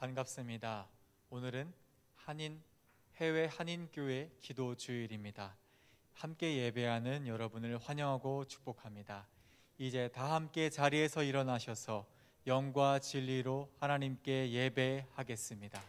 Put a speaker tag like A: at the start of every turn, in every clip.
A: 반갑습니다. 오늘은 해외 한인교회 기도 주일입니다. 함께 예배하는 여러분을 환영하고 축복합니다. 이제 다 함께 자리에서 일어나셔서 영과 진리로 하나님께 예배하겠습니다.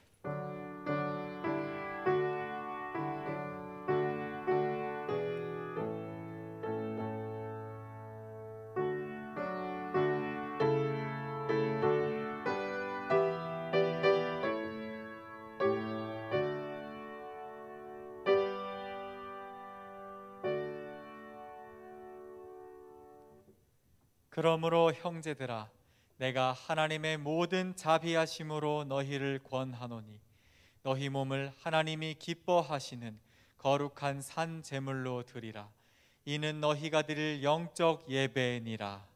A: 그러므로 형제들아, 내가 하나님의 모든 자비하심으로 너희를 권하노니 너희 몸을 하나님이 기뻐하시는 거룩한 산 제물로 드리라. 이는 너희가 드릴 영적 예배니라.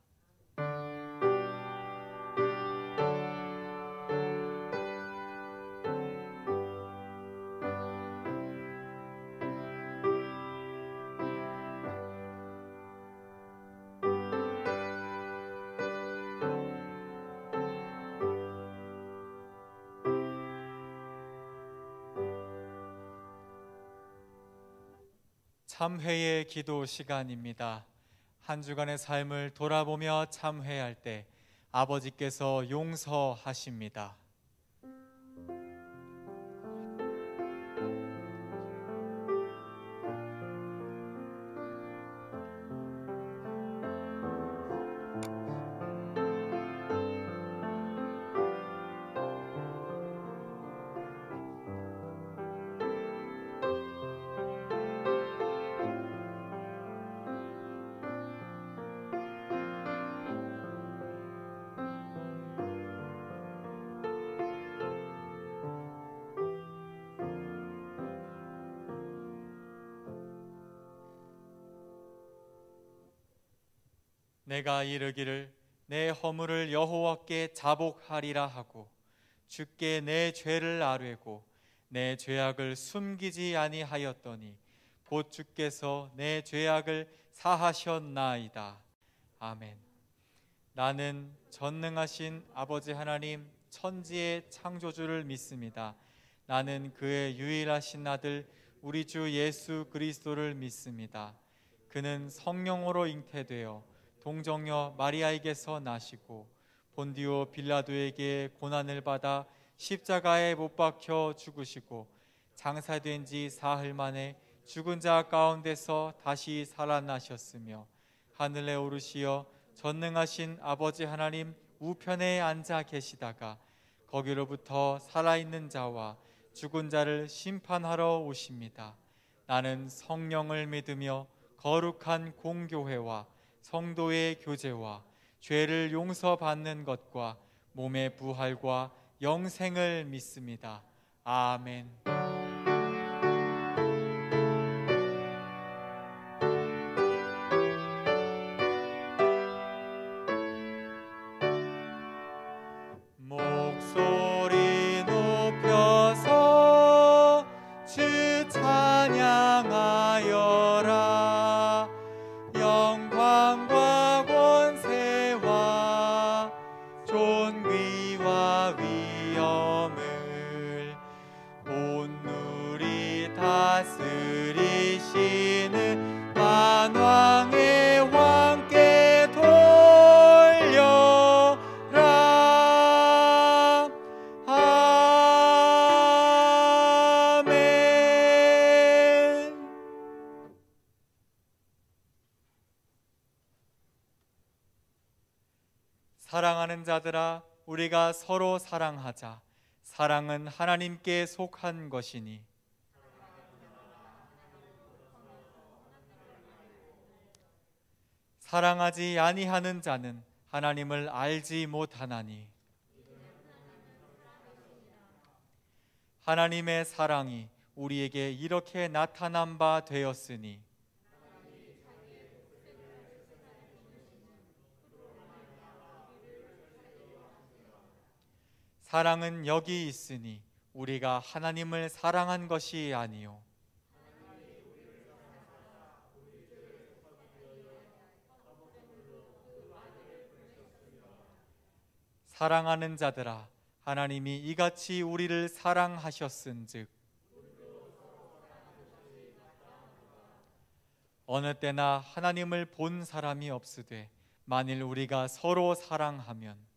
A: 참회의 기도 시간입니다. 한 주간의 삶을 돌아보며 참회할 때 아버지께서 용서하십니다. 내가 이르기를 내 허물을 여호와께 자복하리라 하고 주께 내 죄를 아뢰고 내 죄악을 숨기지 아니하였더니 곧 주께서 내 죄악을 사하셨나이다. 아멘. 나는 전능하신 아버지 하나님 천지의 창조주를 믿습니다. 나는 그의 유일하신 아들 우리 주 예수 그리스도를 믿습니다. 그는 성령으로 잉태되어 동정녀 마리아에게서 나시고 본디오 빌라도에게 고난을 받아 십자가에 못 박혀 죽으시고 장사된 지 사흘 만에 죽은 자 가운데서 다시 살아나셨으며 하늘에 오르시어 전능하신 아버지 하나님 우편에 앉아 계시다가 거기로부터 살아있는 자와 죽은 자를 심판하러 오십니다. 나는 성령을 믿으며 거룩한 공교회와 성도의 교제와 죄를 용서받는 것과 몸의 부활과 영생을 믿습니다. 아멘. 목소리 높여서 주 찬양하여라. 영광과 권세와 존귀와 위엄을 온누리 다스리시는 만왕의 왕께 돌려라. 아멘. 사랑하는 자들아, 우리가 서로 사랑하자. 사랑은 하나님께 속한 것이니 사랑하지 아니하는 자는 하나님을 알지 못하나니 하나님의 사랑이 우리에게 이렇게 나타난 바 되었으니 사랑은 여기 있으니 우리가 하나님을 사랑한 것이 아니요 사랑하는 자들아, 하나님이 이같이 우리를 사랑하셨은즉 어느 때나 하나님을 본 사람이 없으되 만일 우리가 서로 사랑하면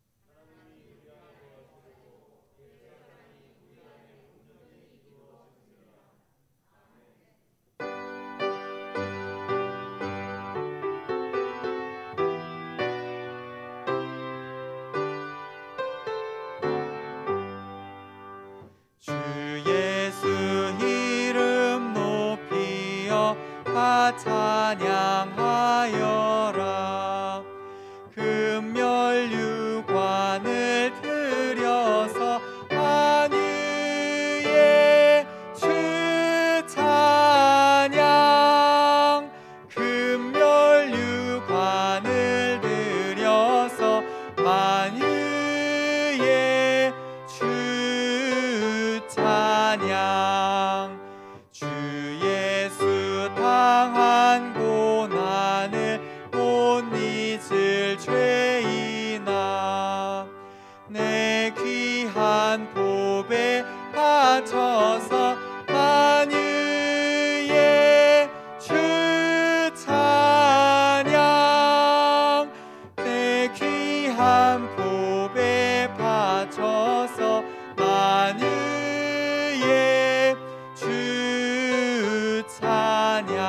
A: 주 예수 이름 높이어 다 찬양하여라. 금멸유관을 들여서 만유의 주 찬양. 금멸유관을 들여서 만유의 주 찬양. 주 예수 당한 고난을 못 잊을 죄인아, 내 귀한 보배 바쳐서 만유의 주 찬양. 내 귀한 보배 바쳐서 만유의 주 찬양.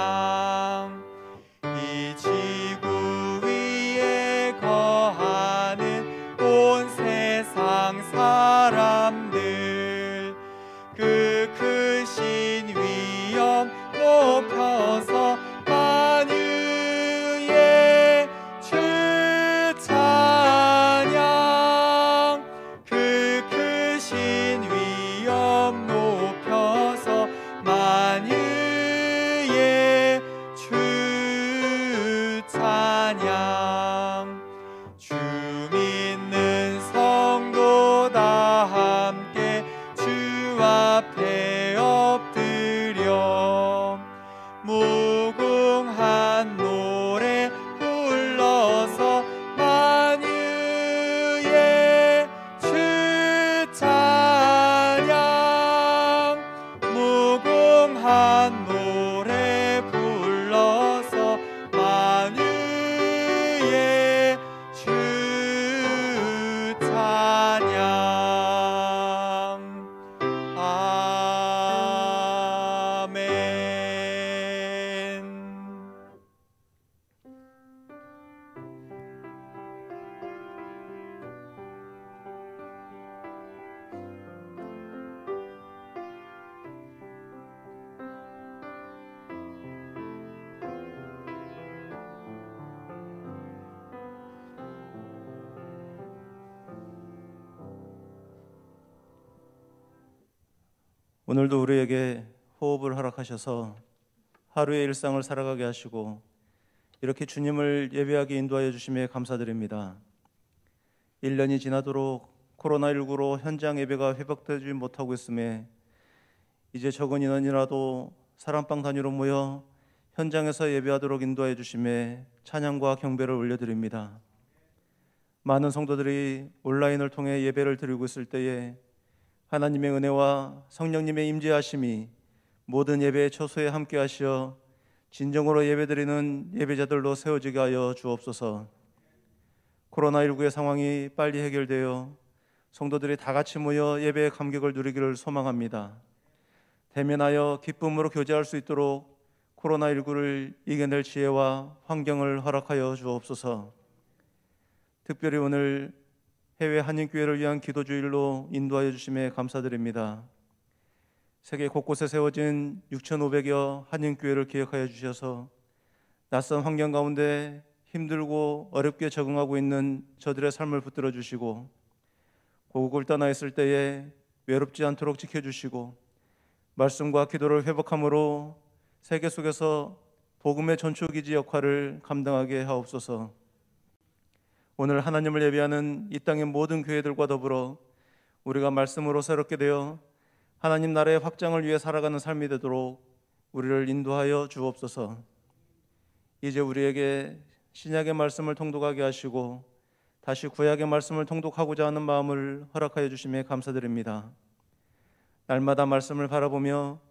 A: 이 지구 위에 거하는 온 세상 사람들, 그 크신 위엄 높여서 만유의 주 찬양. 그 크신 위엄 높여서 만유의 주 찬양. 주 믿는 성도 다 함께 주 앞에 엎드려 무궁한 노래 불러서 만유의 주 찬양. 무궁한 노래 불러서 만유의 주 찬양. 아멘.
B: 오늘도 우리에게 호흡을 허락하셔서 하루의 일상을 살아가게 하시고 이렇게 주님을 예배하게 인도하여 주심에 감사드립니다. 1년이 지나도록 코로나19로 현장 예배가 회복되지 못하고 있음에 이제 적은 인원이라도 사랑방 단위로 모여 현장에서 예배하도록 인도하여 주심에 찬양과 경배를 올려드립니다. 많은 성도들이 온라인을 통해 예배를 드리고 있을 때에 하나님의 은혜와 성령님의 임재하심이 모든 예배의 처소에 함께 하시어 진정으로 예배드리는 예배자들로 세워지게 하여 주옵소서. 코로나19의 상황이 빨리 해결되어 성도들이 다 같이 모여 예배의 감격을 누리기를 소망합니다. 대면하여 기쁨으로 교제할 수 있도록 코로나19를 이겨낼 지혜와 환경을 허락하여 주옵소서. 특별히 오늘 해외 한인교회를 위한 기도주일로 인도하여 주심에 감사드립니다. 세계 곳곳에 세워진 6,500여 한인교회를 기억하여 주셔서 낯선 환경 가운데 힘들고 어렵게 적응하고 있는 저들의 삶을 붙들어 주시고 고국을 떠나 있을 때에 외롭지 않도록 지켜주시고 말씀과 기도를 회복함으로 세계 속에서 복음의 전초기지 역할을 감당하게 하옵소서. 오늘 하나님을 예배하는 이 땅의 모든 교회들과 더불어 우리가 말씀으로 새롭게 되어 하나님 나라의 확장을 위해 살아가는 삶이 되도록 우리를 인도하여 주옵소서. 이제 우리에게 신약의 말씀을 통독하게 하시고 다시 구약의 말씀을 통독하고자 하는 마음을 허락하여 주심에 감사드립니다. 날마다 말씀을 바라보며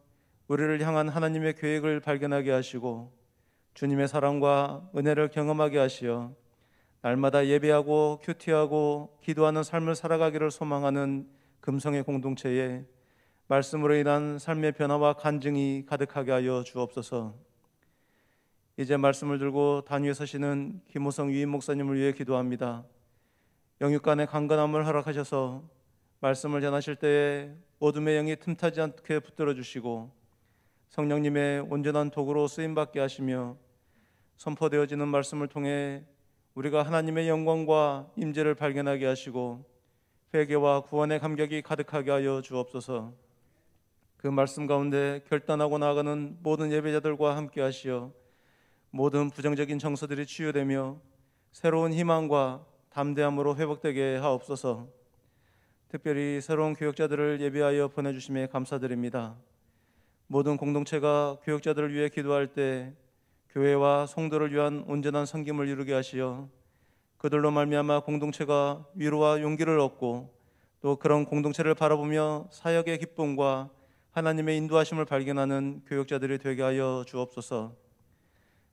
B: 우리를 향한 하나님의 계획을 발견하게 하시고 주님의 사랑과 은혜를 경험하게 하시어 날마다 예배하고 큐티하고 기도하는 삶을 살아가기를 소망하는 금성의 공동체에 말씀으로 인한 삶의 변화와 간증이 가득하게 하여 주옵소서. 이제 말씀을 들고 단위에 서시는 김호성 위임 목사님을 위해 기도합니다. 영육간의 강건함을 허락하셔서 말씀을 전하실 때에 어둠의 영이 틈타지 않게 붙들어 주시고 성령님의 온전한 도구로 쓰임받게 하시며 선포되어지는 말씀을 통해 우리가 하나님의 영광과 임재를 발견하게 하시고 회개와 구원의 감격이 가득하게 하여 주옵소서. 그 말씀 가운데 결단하고 나아가는 모든 예배자들과 함께 하시어 모든 부정적인 정서들이 치유되며 새로운 희망과 담대함으로 회복되게 하옵소서. 특별히 새로운 교역자들을 예비하여 보내주심에 감사드립니다. 모든 공동체가 교역자들을 위해 기도할 때 교회와 성도를 위한 온전한 섬김을 이루게 하시어 그들로 말미암아 공동체가 위로와 용기를 얻고 또 그런 공동체를 바라보며 사역의 기쁨과 하나님의 인도하심을 발견하는 교역자들이 되게 하여 주옵소서.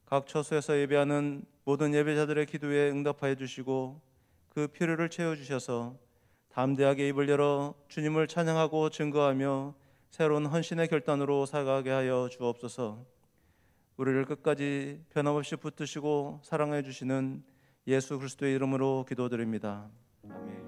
B: 각 처소에서 예배하는 모든 예배자들의 기도에 응답하여 주시고 그 필요를 채워주셔서 담대하게 입을 열어 주님을 찬양하고 증거하며 새로운 헌신의 결단으로 살아가게 하여 주옵소서. 우리를 끝까지 변함없이 붙드시고 사랑해 주시는 예수 그리스도의 이름으로 기도드립니다. 아멘.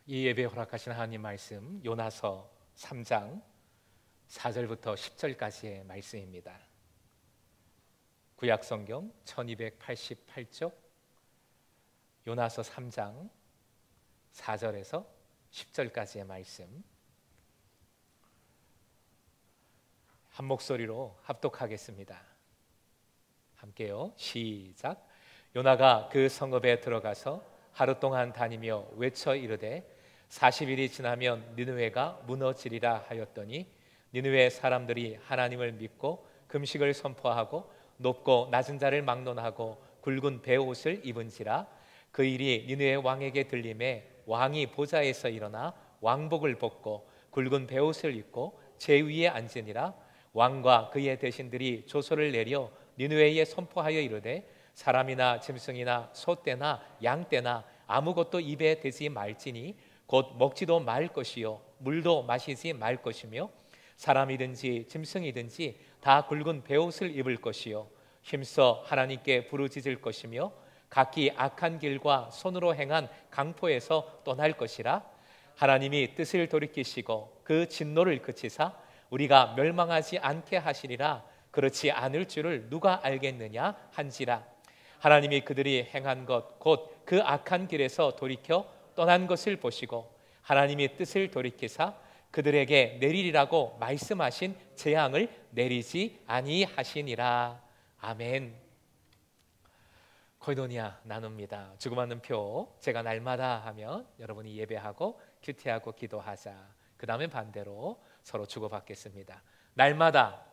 C: 이 예배에 허락하신 하나님 말씀 요나서 3장 4절부터 10절까지의 말씀입니다. 구약성경 1288쪽 요나서 3장 4절에서 10절까지의 말씀 한 목소리로 합독하겠습니다. 함께요. 시작. 요나가 그 성읍에 들어가서 하루 동안 다니며 외쳐 이르되 40일이 지나면 니느웨가 무너지리라 하였더니 니느웨 사람들이 하나님을 믿고 금식을 선포하고 높고 낮은 자를 막론하고 굵은 베옷을 입은지라. 그 일이 니느웨 왕에게 들림에 왕이 보좌에서 일어나 왕복을 벗고 굵은 베옷을 입고 제 위에 앉으니라. 왕과 그의 대신들이 조서를 내려 니느웨에 선포하여 이르되 사람이나 짐승이나 소떼나 양떼나 아무것도 입에 대지 말지니 곧 먹지도 말 것이요 물도 마시지 말 것이며 사람이든지 짐승이든지 다 굵은 베옷을 입을 것이요 힘써 하나님께 부르짖을 것이며 각기 악한 길과 손으로 행한 강포에서 떠날 것이라. 하나님이 뜻을 돌이키시고 그 진노를 그치사 우리가 멸망하지 않게 하시리라. 그렇지 않을 줄을 누가 알겠느냐 한지라. 하나님이 그들이 행한 것 곧 그 악한 길에서 돌이켜 떠난 것을 보시고 하나님이 뜻을 돌이키사 그들에게 내리리라고 말씀하신 재앙을 내리지 아니하시니라. 아멘. 코이노니아 나눕니다. 주고받는 표 제가 날마다 하면 여러분이 예배하고 큐티하고 기도하자. 그 다음에 반대로 서로 주고받겠습니다. 날마다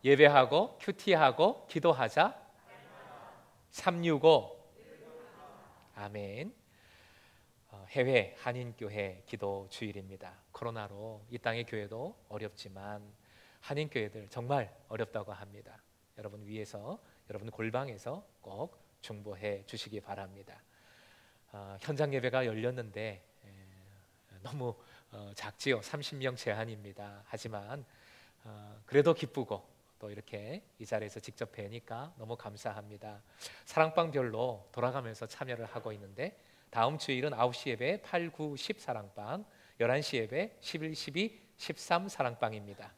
C: 예배하고 큐티하고 기도하자. 365 아멘. 해외 한인교회 기도 주일입니다. 코로나로 이 땅의 교회도 어렵지만 한인교회들 정말 어렵다고 합니다. 여러분 위에서 여러분 골방에서 꼭 중보해 주시기 바랍니다. 현장 예배가 열렸는데 너무 작지요. 30명 제한입니다. 하지만 그래도 기쁘고 또 이렇게 이 자리에서 직접 뵈니까 너무 감사합니다. 사랑방별로 돌아가면서 참여를 하고 있는데 다음 주일은 9시 예배 8, 9, 10 사랑방, 11시 예배 11, 12, 13 사랑방입니다.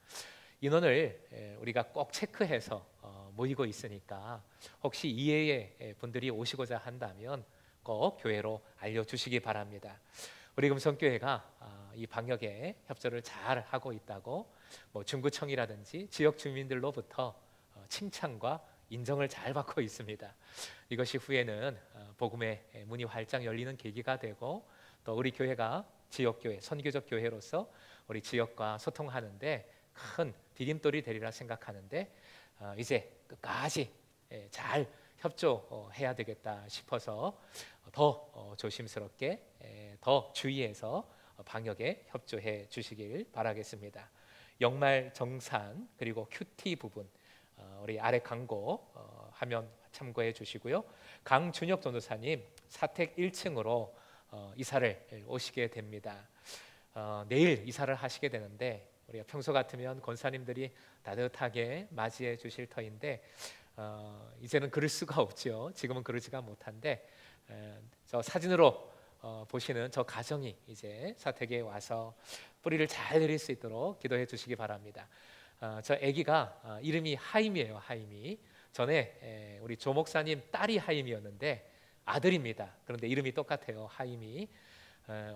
C: 인원을 우리가 꼭 체크해서 모이고 있으니까 혹시 이외의 분들이 오시고자 한다면 꼭 교회로 알려주시기 바랍니다. 우리 금성교회가 이 방역에 협조를 잘 하고 있다고 중구청이라든지 지역 주민들로부터 칭찬과 인정을 잘 받고 있습니다. 이것이 후에는 복음의 문이 활짝 열리는 계기가 되고 또 우리 교회가 지역교회, 선교적 교회로서 우리 지역과 소통하는데 큰 디딤돌이 되리라 생각하는데 이제 끝까지 잘 협조해야 되겠다 싶어서 더 조심스럽게 더 주의해서 방역에 협조해 주시길 바라겠습니다. 영말 정산 그리고 큐티 부분 우리 아래 광고 화면 참고해 주시고요. 강준혁 전도사님 사택 1층으로 이사를 오시게 됩니다. 내일 이사를 하시게 되는데 우리가 평소 같으면 권사님들이 따뜻하게 맞이해 주실 터인데 이제는 그럴 수가 없죠. 지금은 그러지가 못한데 저 사진으로 보시는 저 가정이 이제 사택에 와서 뿌리를 잘 내릴 수 있도록 기도해 주시기 바랍니다. 저 아기가 이름이 하임이에요. 하임이 전에 우리 조 목사님 딸이 하임이었는데 아들입니다. 그런데 이름이 똑같아요. 하임이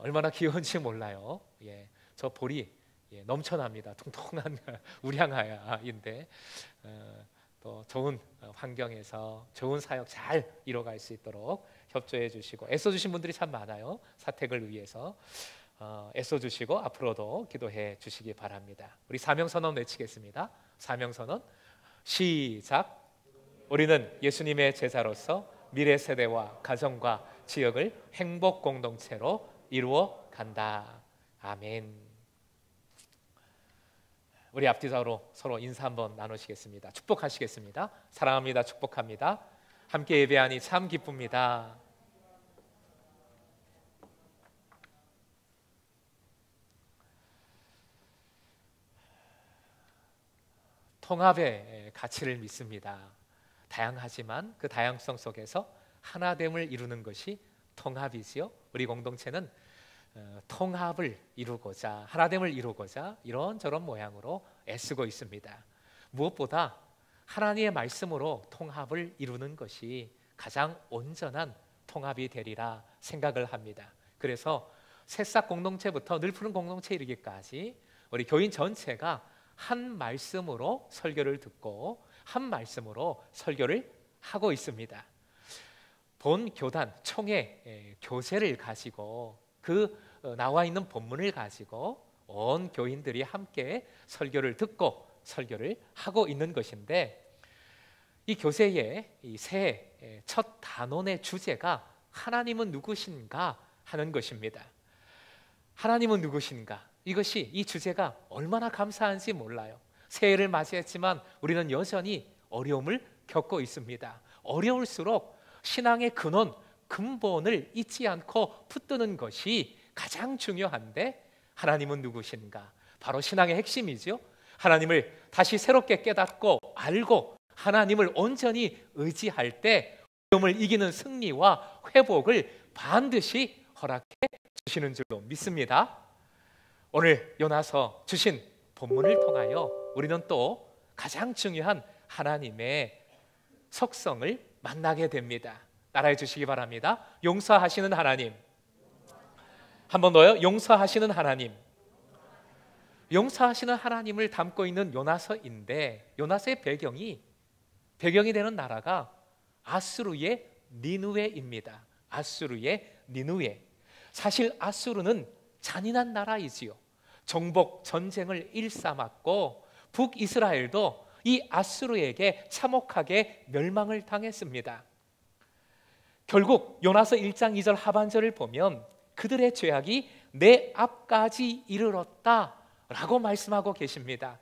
C: 얼마나 귀여운지 몰라요. 예, 저 볼이 넘쳐납니다. 통통한 우량아인데 또 좋은 환경에서 좋은 사역 잘 이뤄갈 수 있도록 협조해 주시고 애써주신 분들이 참 많아요. 사택을 위해서 애써주시고 앞으로도 기도해 주시기 바랍니다. 우리 사명선언 외치겠습니다. 사명선언 시작. 우리는 예수님의 제자로서 미래 세대와 가정과 지역을 행복 공동체로 이루어 간다. 아멘. 우리 앞뒤좌우로 서로 인사 한번 나누시겠습니다. 축복하시겠습니다. 사랑합니다. 축복합니다. 함께 예배하니 참 기쁩니다. 통합의 가치를 믿습니다. 다양하지만 그 다양성 속에서 하나됨을 이루는 것이 통합이지요. 우리 공동체는 통합을 이루고자 하나됨을 이루고자 이런저런 모양으로 애쓰고 있습니다. 무엇보다 하나님의 말씀으로 통합을 이루는 것이 가장 온전한 통합이 되리라 생각을 합니다. 그래서 새싹 공동체부터 늘푸른 공동체에 이르기까지 우리 교인 전체가 한 말씀으로 설교를 듣고 한 말씀으로 설교를 하고 있습니다. 본 교단 총회 교재를 가지고 그 나와 있는 본문을 가지고 온 교인들이 함께 설교를 듣고 설교를 하고 있는 것인데 이 교재의 이 새 첫 단원의 주제가 하나님은 누구신가 하는 것입니다. 하나님은 누구신가? 이것이 이 주제가 얼마나 감사한지 몰라요. 새해를 맞이했지만 우리는 여전히 어려움을 겪고 있습니다. 어려울수록 신앙의 근원, 근본을 잊지 않고 붙드는 것이 가장 중요한데 하나님은 누구신가? 바로 신앙의 핵심이죠. 하나님을 다시 새롭게 깨닫고 알고 하나님을 온전히 의지할 때 어려움을 이기는 승리와 회복을 반드시 허락해 주시는 줄로 믿습니다. 오늘 요나서 주신 본문을 통하여 우리는 또 가장 중요한 하나님의 속성을 만나게 됩니다. 따라해 주시기 바랍니다. 용서하시는 하나님. 한 번 더요. 용서하시는 하나님. 용서하시는 하나님을 담고 있는 요나서인데 요나서의 배경이 되는 나라가 아수르의 니느웨입니다. 아수르의 니느웨. 사실 아수르는 잔인한 나라이지요. 정복 전쟁을 일삼았고 북이스라엘도 이 아수르에게 참혹하게 멸망을 당했습니다. 결국 요나서 1장 2절 하반절을 보면 그들의 죄악이 내 앞까지 이르렀다라고 말씀하고 계십니다.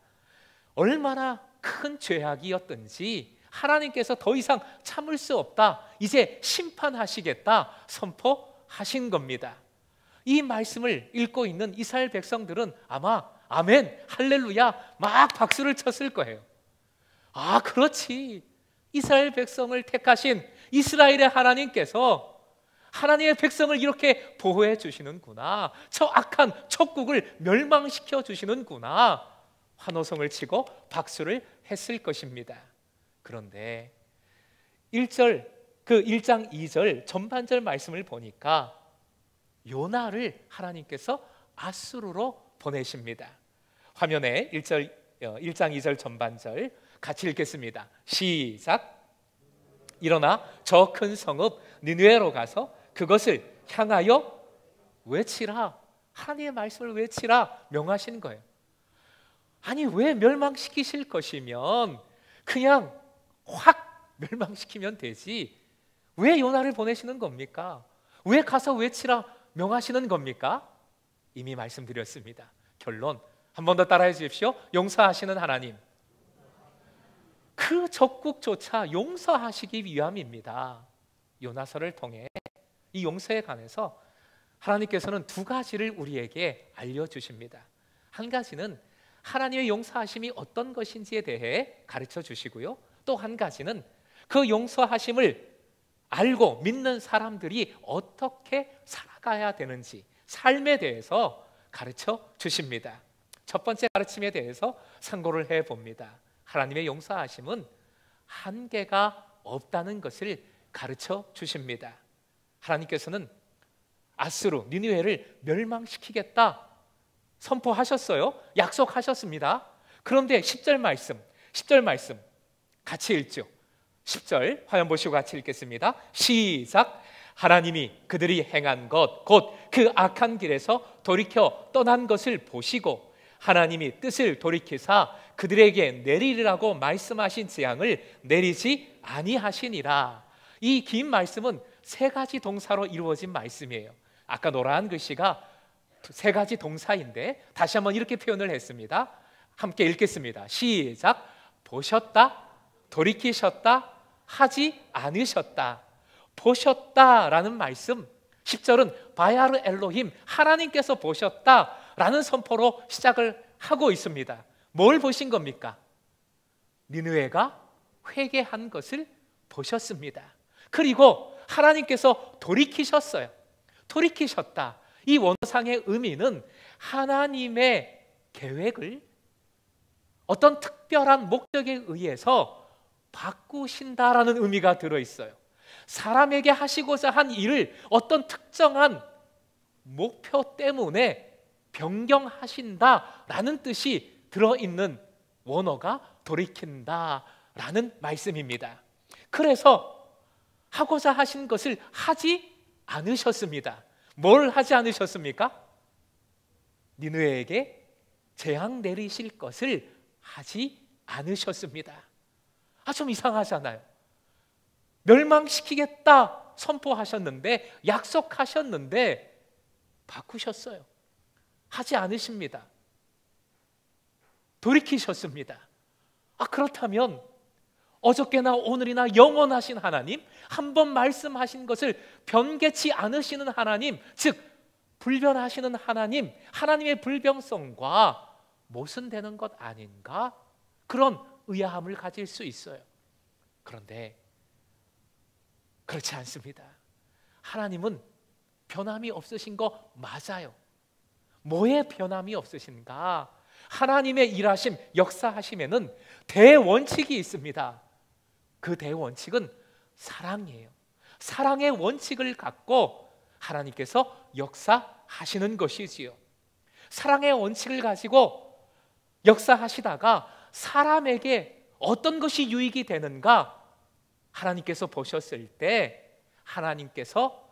C: 얼마나 큰 죄악이었든지 하나님께서 더 이상 참을 수 없다, 이제 심판하시겠다 선포하신 겁니다. 이 말씀을 읽고 있는 이스라엘 백성들은 아마 아멘, 할렐루야 막 박수를 쳤을 거예요. 아, 그렇지. 이스라엘 백성을 택하신 이스라엘의 하나님께서 하나님의 백성을 이렇게 보호해 주시는구나. 저 악한 척국을 멸망시켜 주시는구나. 환호성을 치고 박수를 했을 것입니다. 그런데 1장 2절 전반절 말씀을 보니까 요나를 하나님께서 아수르로 보내십니다. 화면에 1장 2절 전반절 같이 읽겠습니다. 시작. 일어나 저 큰 성읍 니느웨로 가서 그것을 향하여 외치라. 하나님의 말씀을 외치라 명하신 거예요. 아니, 왜 멸망시키실 것이면 그냥 확 멸망시키면 되지, 왜 요나를 보내시는 겁니까? 왜 가서 외치라 명하시는 겁니까? 이미 말씀드렸습니다. 결론 한 번 더 따라해 주십시오. 용서하시는 하나님, 그 적국조차 용서하시기 위함입니다. 요나서를 통해 이 용서에 관해서 하나님께서는 두 가지를 우리에게 알려주십니다. 한 가지는 하나님의 용서하심이 어떤 것인지에 대해 가르쳐 주시고요, 또 한 가지는 그 용서하심을 알고 믿는 사람들이 어떻게 살아가야 되는지 삶에 대해서 가르쳐 주십니다. 첫 번째 가르침에 대해서 상고를 해봅니다. 하나님의 용서하심은 한계가 없다는 것을 가르쳐 주십니다. 하나님께서는 아수르, 니느웨를 멸망시키겠다 선포하셨어요. 약속하셨습니다. 그런데 10절 말씀 같이 읽죠. 10절 화면 보시고 같이 읽겠습니다. 시작. 하나님이 그들이 행한 것 곧 그 악한 길에서 돌이켜 떠난 것을 보시고 하나님이 뜻을 돌이키사 그들에게 내리리라고 말씀하신 재앙을 내리지 아니하시니라. 이 긴 말씀은 세 가지 동사로 이루어진 말씀이에요. 아까 노란 글씨가 세 가지 동사인데 다시 한번 이렇게 표현을 했습니다. 함께 읽겠습니다. 시작. 보셨다, 돌이키셨다, 하지 않으셨다. 보셨다라는 말씀, 10절은 바야르 엘로힘, 하나님께서 보셨다라는 선포로 시작을 하고 있습니다. 뭘 보신 겁니까? 니느웨가 회개한 것을 보셨습니다. 그리고 하나님께서 돌이키셨어요. 돌이키셨다. 이 원어상의 의미는 하나님의 계획을 어떤 특별한 목적에 의해서 바꾸신다라는 의미가 들어있어요. 사람에게 하시고자 한 일을 어떤 특정한 목표 때문에 변경하신다라는 뜻이 들어있는 원어가 돌이킨다라는 말씀입니다. 그래서 하고자 하신 것을 하지 않으셨습니다. 뭘 하지 않으셨습니까? 니느웨에게 재앙 내리실 것을 하지 않으셨습니다. 좀 이상하잖아요. 멸망시키겠다 선포하셨는데, 약속하셨는데 바꾸셨어요. 하지 않으십니다. 돌이키셨습니다. 그렇다면 어저께나 오늘이나 영원하신 하나님, 한 번 말씀하신 것을 변개치 않으시는 하나님, 즉 불변하시는 하나님, 하나님의 불변성과 모순되는 것 아닌가? 그런 의아함을 가질 수 있어요. 그런데 그렇지 않습니다. 하나님은 변함이 없으신 거 맞아요. 뭐에 변함이 없으신가? 하나님의 일하심, 역사하심에는 대원칙이 있습니다. 그 대원칙은 사랑이에요. 사랑의 원칙을 갖고 하나님께서 역사하시는 것이지요. 사랑의 원칙을 가지고 역사하시다가 사람에게 어떤 것이 유익이 되는가 하나님께서 보셨을 때 하나님께서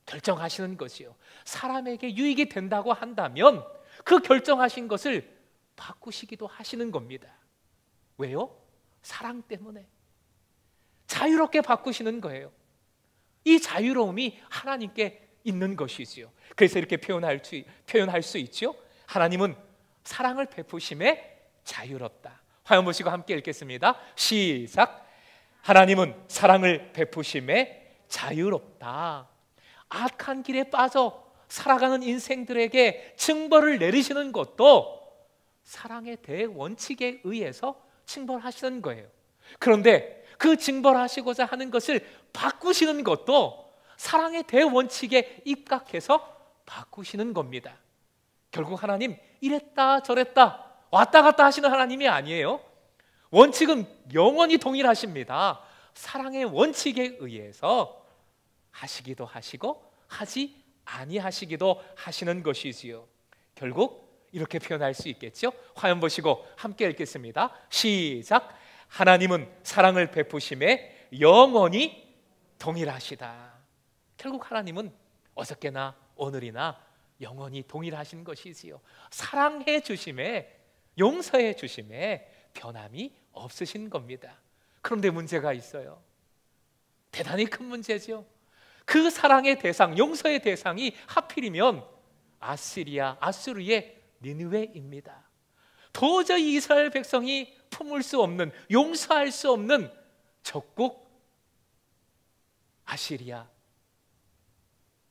C: 결정하시는 것이요. 사람에게 유익이 된다고 한다면 그 결정하신 것을 바꾸시기도 하시는 겁니다. 왜요? 사랑 때문에. 자유롭게 바꾸시는 거예요. 이 자유로움이 하나님께 있는 것이지요. 그래서 이렇게 표현할 수 있죠. 하나님은 사랑을 베푸심에 자유롭다. 화면 보시고 함께 읽겠습니다. 시작. 하나님은 사랑을 베푸심에 자유롭다. 악한 길에 빠져 살아가는 인생들에게 징벌을 내리시는 것도 사랑의 대원칙에 의해서 징벌하시는 거예요. 그런데 그 징벌하시고자 하는 것을 바꾸시는 것도 사랑의 대원칙에 입각해서 바꾸시는 겁니다. 결국 하나님 이랬다 저랬다 왔다 갔다 하시는 하나님이 아니에요. 원칙은 영원히 동일하십니다. 사랑의 원칙에 의해서 하시기도 하시고 하지 아니하시기도 하시는 것이지요. 결국 이렇게 표현할 수 있겠죠. 화면 보시고 함께 읽겠습니다. 시작. 하나님은 사랑을 베푸심에 영원히 동일하시다. 결국 하나님은 어저께나 오늘이나 영원히 동일하신 것이지요. 사랑해 주심에, 용서해 주심에 변함이 없으신 겁니다. 그런데 문제가 있어요. 대단히 큰 문제죠. 그 사랑의 대상, 용서의 대상이 하필이면 아수르의 니느웨입니다. 도저히 이스라엘 백성이 품을 수 없는, 용서할 수 없는 적국 아시리아,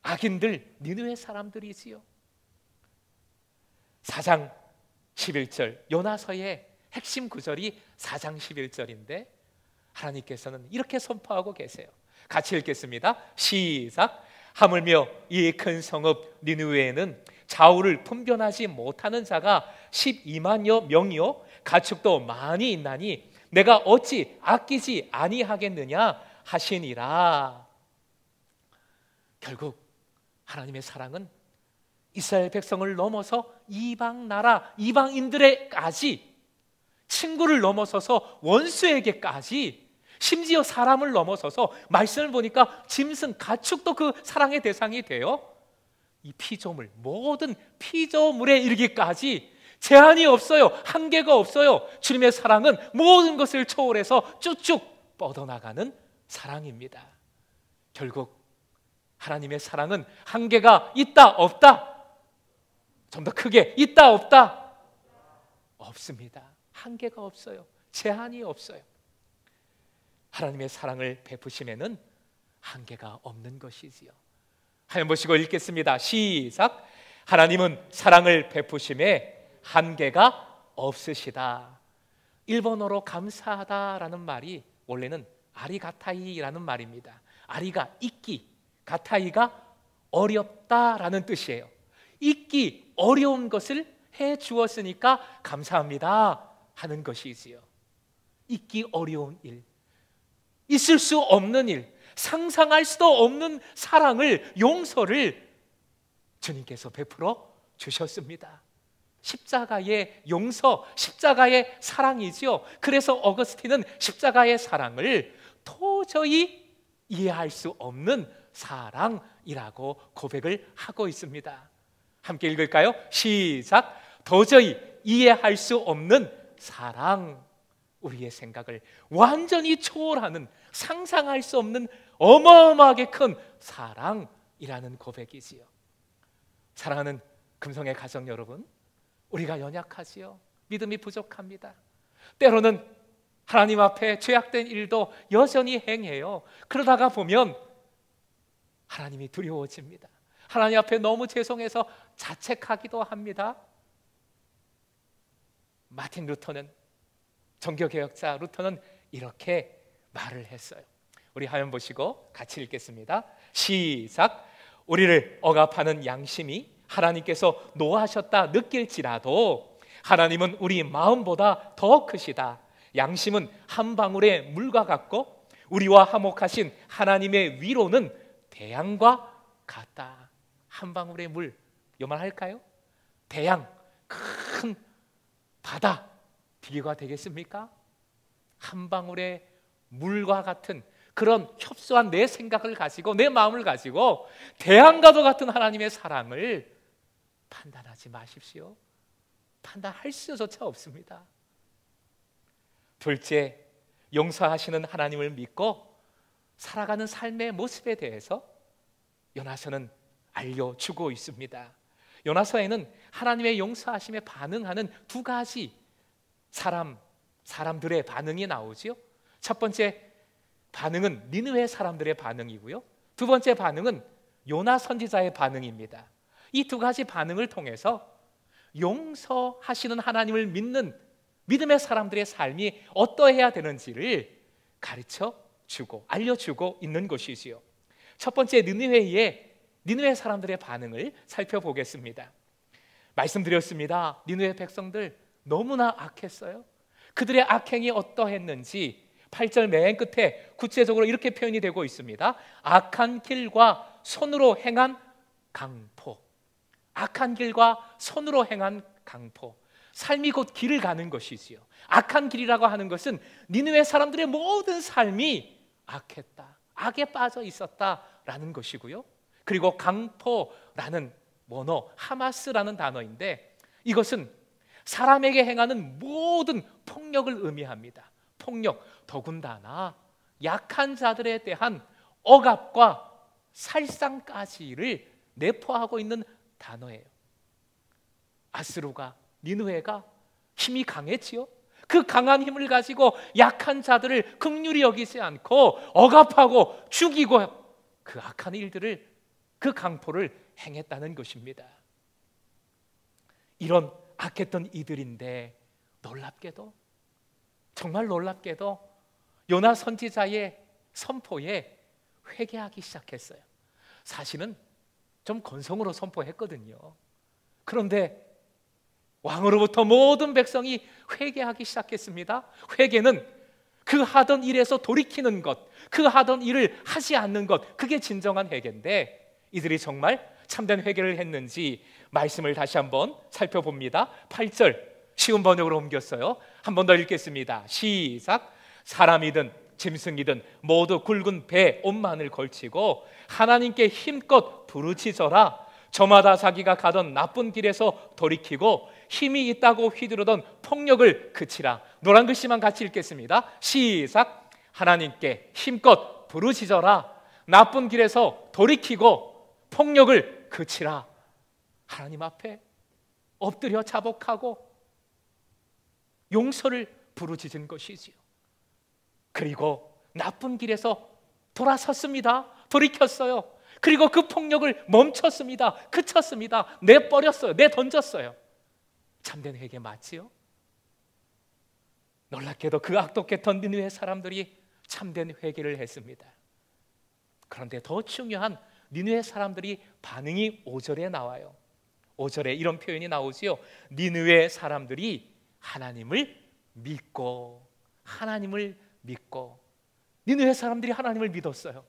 C: 악인들 니느웨 사람들이지요. 4장 11절 요나서의 핵심 구절이 4장 11절인데 하나님께서는 이렇게 선포하고 계세요. 같이 읽겠습니다. 시작. 하물며 이 큰 성읍 니느웨에는 좌우를 분별하지 못하는 자가 12만여 명이요 가축도 많이 있나니 내가 어찌 아끼지 아니하겠느냐 하시니라. 결국 하나님의 사랑은 이스라엘 백성을 넘어서 이방 나라, 이방인들에까지, 친구를 넘어서서 원수에게까지, 심지어 사람을 넘어서서 말씀을 보니까 짐승, 가축도 그 사랑의 대상이 돼요. 이 피조물, 모든 피조물에 이르기까지 제한이 없어요. 한계가 없어요. 주님의 사랑은 모든 것을 초월해서 쭉쭉 뻗어나가는 사랑입니다. 결국 하나님의 사랑은 한계가 있다 없다? 좀 더 크게 있다 없다? 없습니다. 한계가 없어요. 제한이 없어요. 하나님의 사랑을 베푸심에는 한계가 없는 것이지요. 한번 보시고 읽겠습니다. 시작. 하나님은 사랑을 베푸심에 한계가 없으시다. 일본어로 감사하다라는 말이 원래는 아리가타이라는 말입니다. 아리가 있기, 가타이가 어렵다라는 뜻이에요. 있기 어려운 것을 해 주었으니까 감사합니다 하는 것이지요. 있기 어려운 일, 있을 수 없는 일, 상상할 수도 없는 사랑을, 용서를 주님께서 베풀어 주셨습니다. 십자가의 용서, 십자가의 사랑이지요. 그래서 어거스틴은 십자가의 사랑을 도저히 이해할 수 없는 사랑이라고 고백을 하고 있습니다. 함께 읽을까요? 시작. 도저히 이해할 수 없는 사랑, 우리의 생각을 완전히 초월하는, 상상할 수 없는 어마어마하게 큰 사랑이라는 고백이지요. 사랑하는 금성의 가정 여러분, 우리가 연약하지요. 믿음이 부족합니다. 때로는 하나님 앞에 죄악된 일도 여전히 행해요. 그러다가 보면 하나님이 두려워집니다. 하나님 앞에 너무 죄송해서 자책하기도 합니다. 마틴 루터는, 정교개혁자 루터는 이렇게 말을 했어요. 우리 화면 보시고 같이 읽겠습니다. 시작. 우리를 억압하는 양심이 하나님께서 노하셨다 느낄지라도 하나님은 우리 마음보다 더 크시다. 양심은 한 방울의 물과 같고 우리와 화목하신 하나님의 위로는 대양과 같다. 한 방울의 물, 요만할까요? 대양, 큰 바다 비교가 되겠습니까? 한 방울의 물과 같은 그런 협소한 내 생각을 가지고, 내 마음을 가지고 대양과도 같은 하나님의 사랑을 판단하지 마십시오. 판단할 수조차 없습니다. 둘째, 용서하시는 하나님을 믿고 살아가는 삶의 모습에 대해서 요나서는 알려주고 있습니다. 요나서에는 하나님의 용서하심에 반응하는 두 가지 사람들의 반응이 나오죠. 첫 번째 반응은 니느웨 사람들의 반응이고요. 두 번째 반응은 요나 선지자의 반응입니다. 이 두 가지 반응을 통해서 용서하시는 하나님을 믿는 믿음의 사람들의 삶이 어떠해야 되는지를 가르쳐 주고 알려주고 있는 것이지요. 첫 번째 니느웨 사람들의 반응을 살펴보겠습니다. 말씀드렸습니다. 니느웨 백성들 너무나 악했어요. 그들의 악행이 어떠했는지 8절 맨 끝에 구체적으로 이렇게 표현이 되고 있습니다. 악한 길과 손으로 행한 강포. 악한 길과 손으로 행한 강포. 삶이 곧 길을 가는 것이지요. 악한 길이라고 하는 것은 니느웨 사람들의 모든 삶이 악했다, 악에 빠져 있었다라는 것이고요. 그리고 강포라는 원어, 하마스라는 단어인데 이것은 사람에게 행하는 모든 폭력을 의미합니다. 폭력, 더군다나 약한 자들에 대한 억압과 살상까지를 내포하고 있는 단어예요. 아스루가, 니느웨가 힘이 강했지요. 그 강한 힘을 가지고 약한 자들을 긍휼히 여기지 않고 억압하고 죽이고 그 악한 일들을, 그 강포를 행했다는 것입니다. 이런 악했던 이들인데 놀랍게도, 정말 놀랍게도 요나 선지자의 선포에 회개하기 시작했어요. 사실은 좀 건성으로 선포했거든요. 그런데 왕으로부터 모든 백성이 회개하기 시작했습니다. 회개는 그 하던 일에서 돌이키는 것, 그 하던 일을 하지 않는 것, 그게 진정한 회개인데 이들이 정말 참된 회개를 했는지 말씀을 다시 한번 살펴봅니다. 8절 쉬운 번역으로 옮겼어요. 한 번 더 읽겠습니다. 시작. 사람이든 짐승이든 모두 굵은 배 옷만을 걸치고 하나님께 힘껏 부르짖어라. 저마다 자기가 가던 나쁜 길에서 돌이키고 힘이 있다고 휘두르던 폭력을 그치라. 노란 글씨만 같이 읽겠습니다. 시작. 하나님께 힘껏 부르짖어라. 나쁜 길에서 돌이키고 폭력을 그치라. 하나님 앞에 엎드려 자복하고 용서를 부르짖은 것이지요. 그리고 나쁜 길에서 돌아섰습니다. 돌이켰어요. 그리고 그 폭력을 멈췄습니다. 그쳤습니다. 내버렸어요. 내던졌어요. 참된 회개 맞지요? 놀랍게도 그 악독했던 니느웨 사람들이 참된 회개를 했습니다. 그런데 더 중요한 니느웨 사람들이 반응이 5절에 나와요. 5절에 이런 표현이 나오지요. 니느웨 사람들이 하나님을 믿고, 하나님을 믿고. 니느웨 사람들이 하나님을 믿었어요.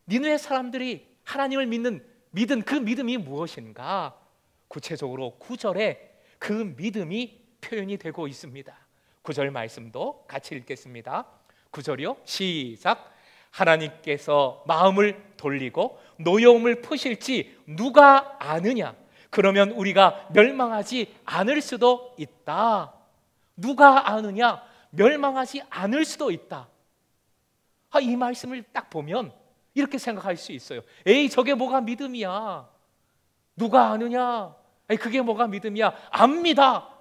C: 니느웨 사람들이 하나님을 믿은 그 믿음이 무엇인가? 구체적으로 9절에 그 믿음이 표현이 되고 있습니다. 9절 말씀도 같이 읽겠습니다. 9절이요. 시작. 하나님께서 마음을 돌리고 노여움을 푸실지 누가 아느냐? 그러면 우리가 멸망하지 않을 수도 있다. 누가 아느냐? 멸망하지 않을 수도 있다. 이 말씀을 딱 보면 이렇게 생각할 수 있어요. 에이, 저게 뭐가 믿음이야? 누가 아느냐? 에이, 그게 뭐가 믿음이야? 압니다.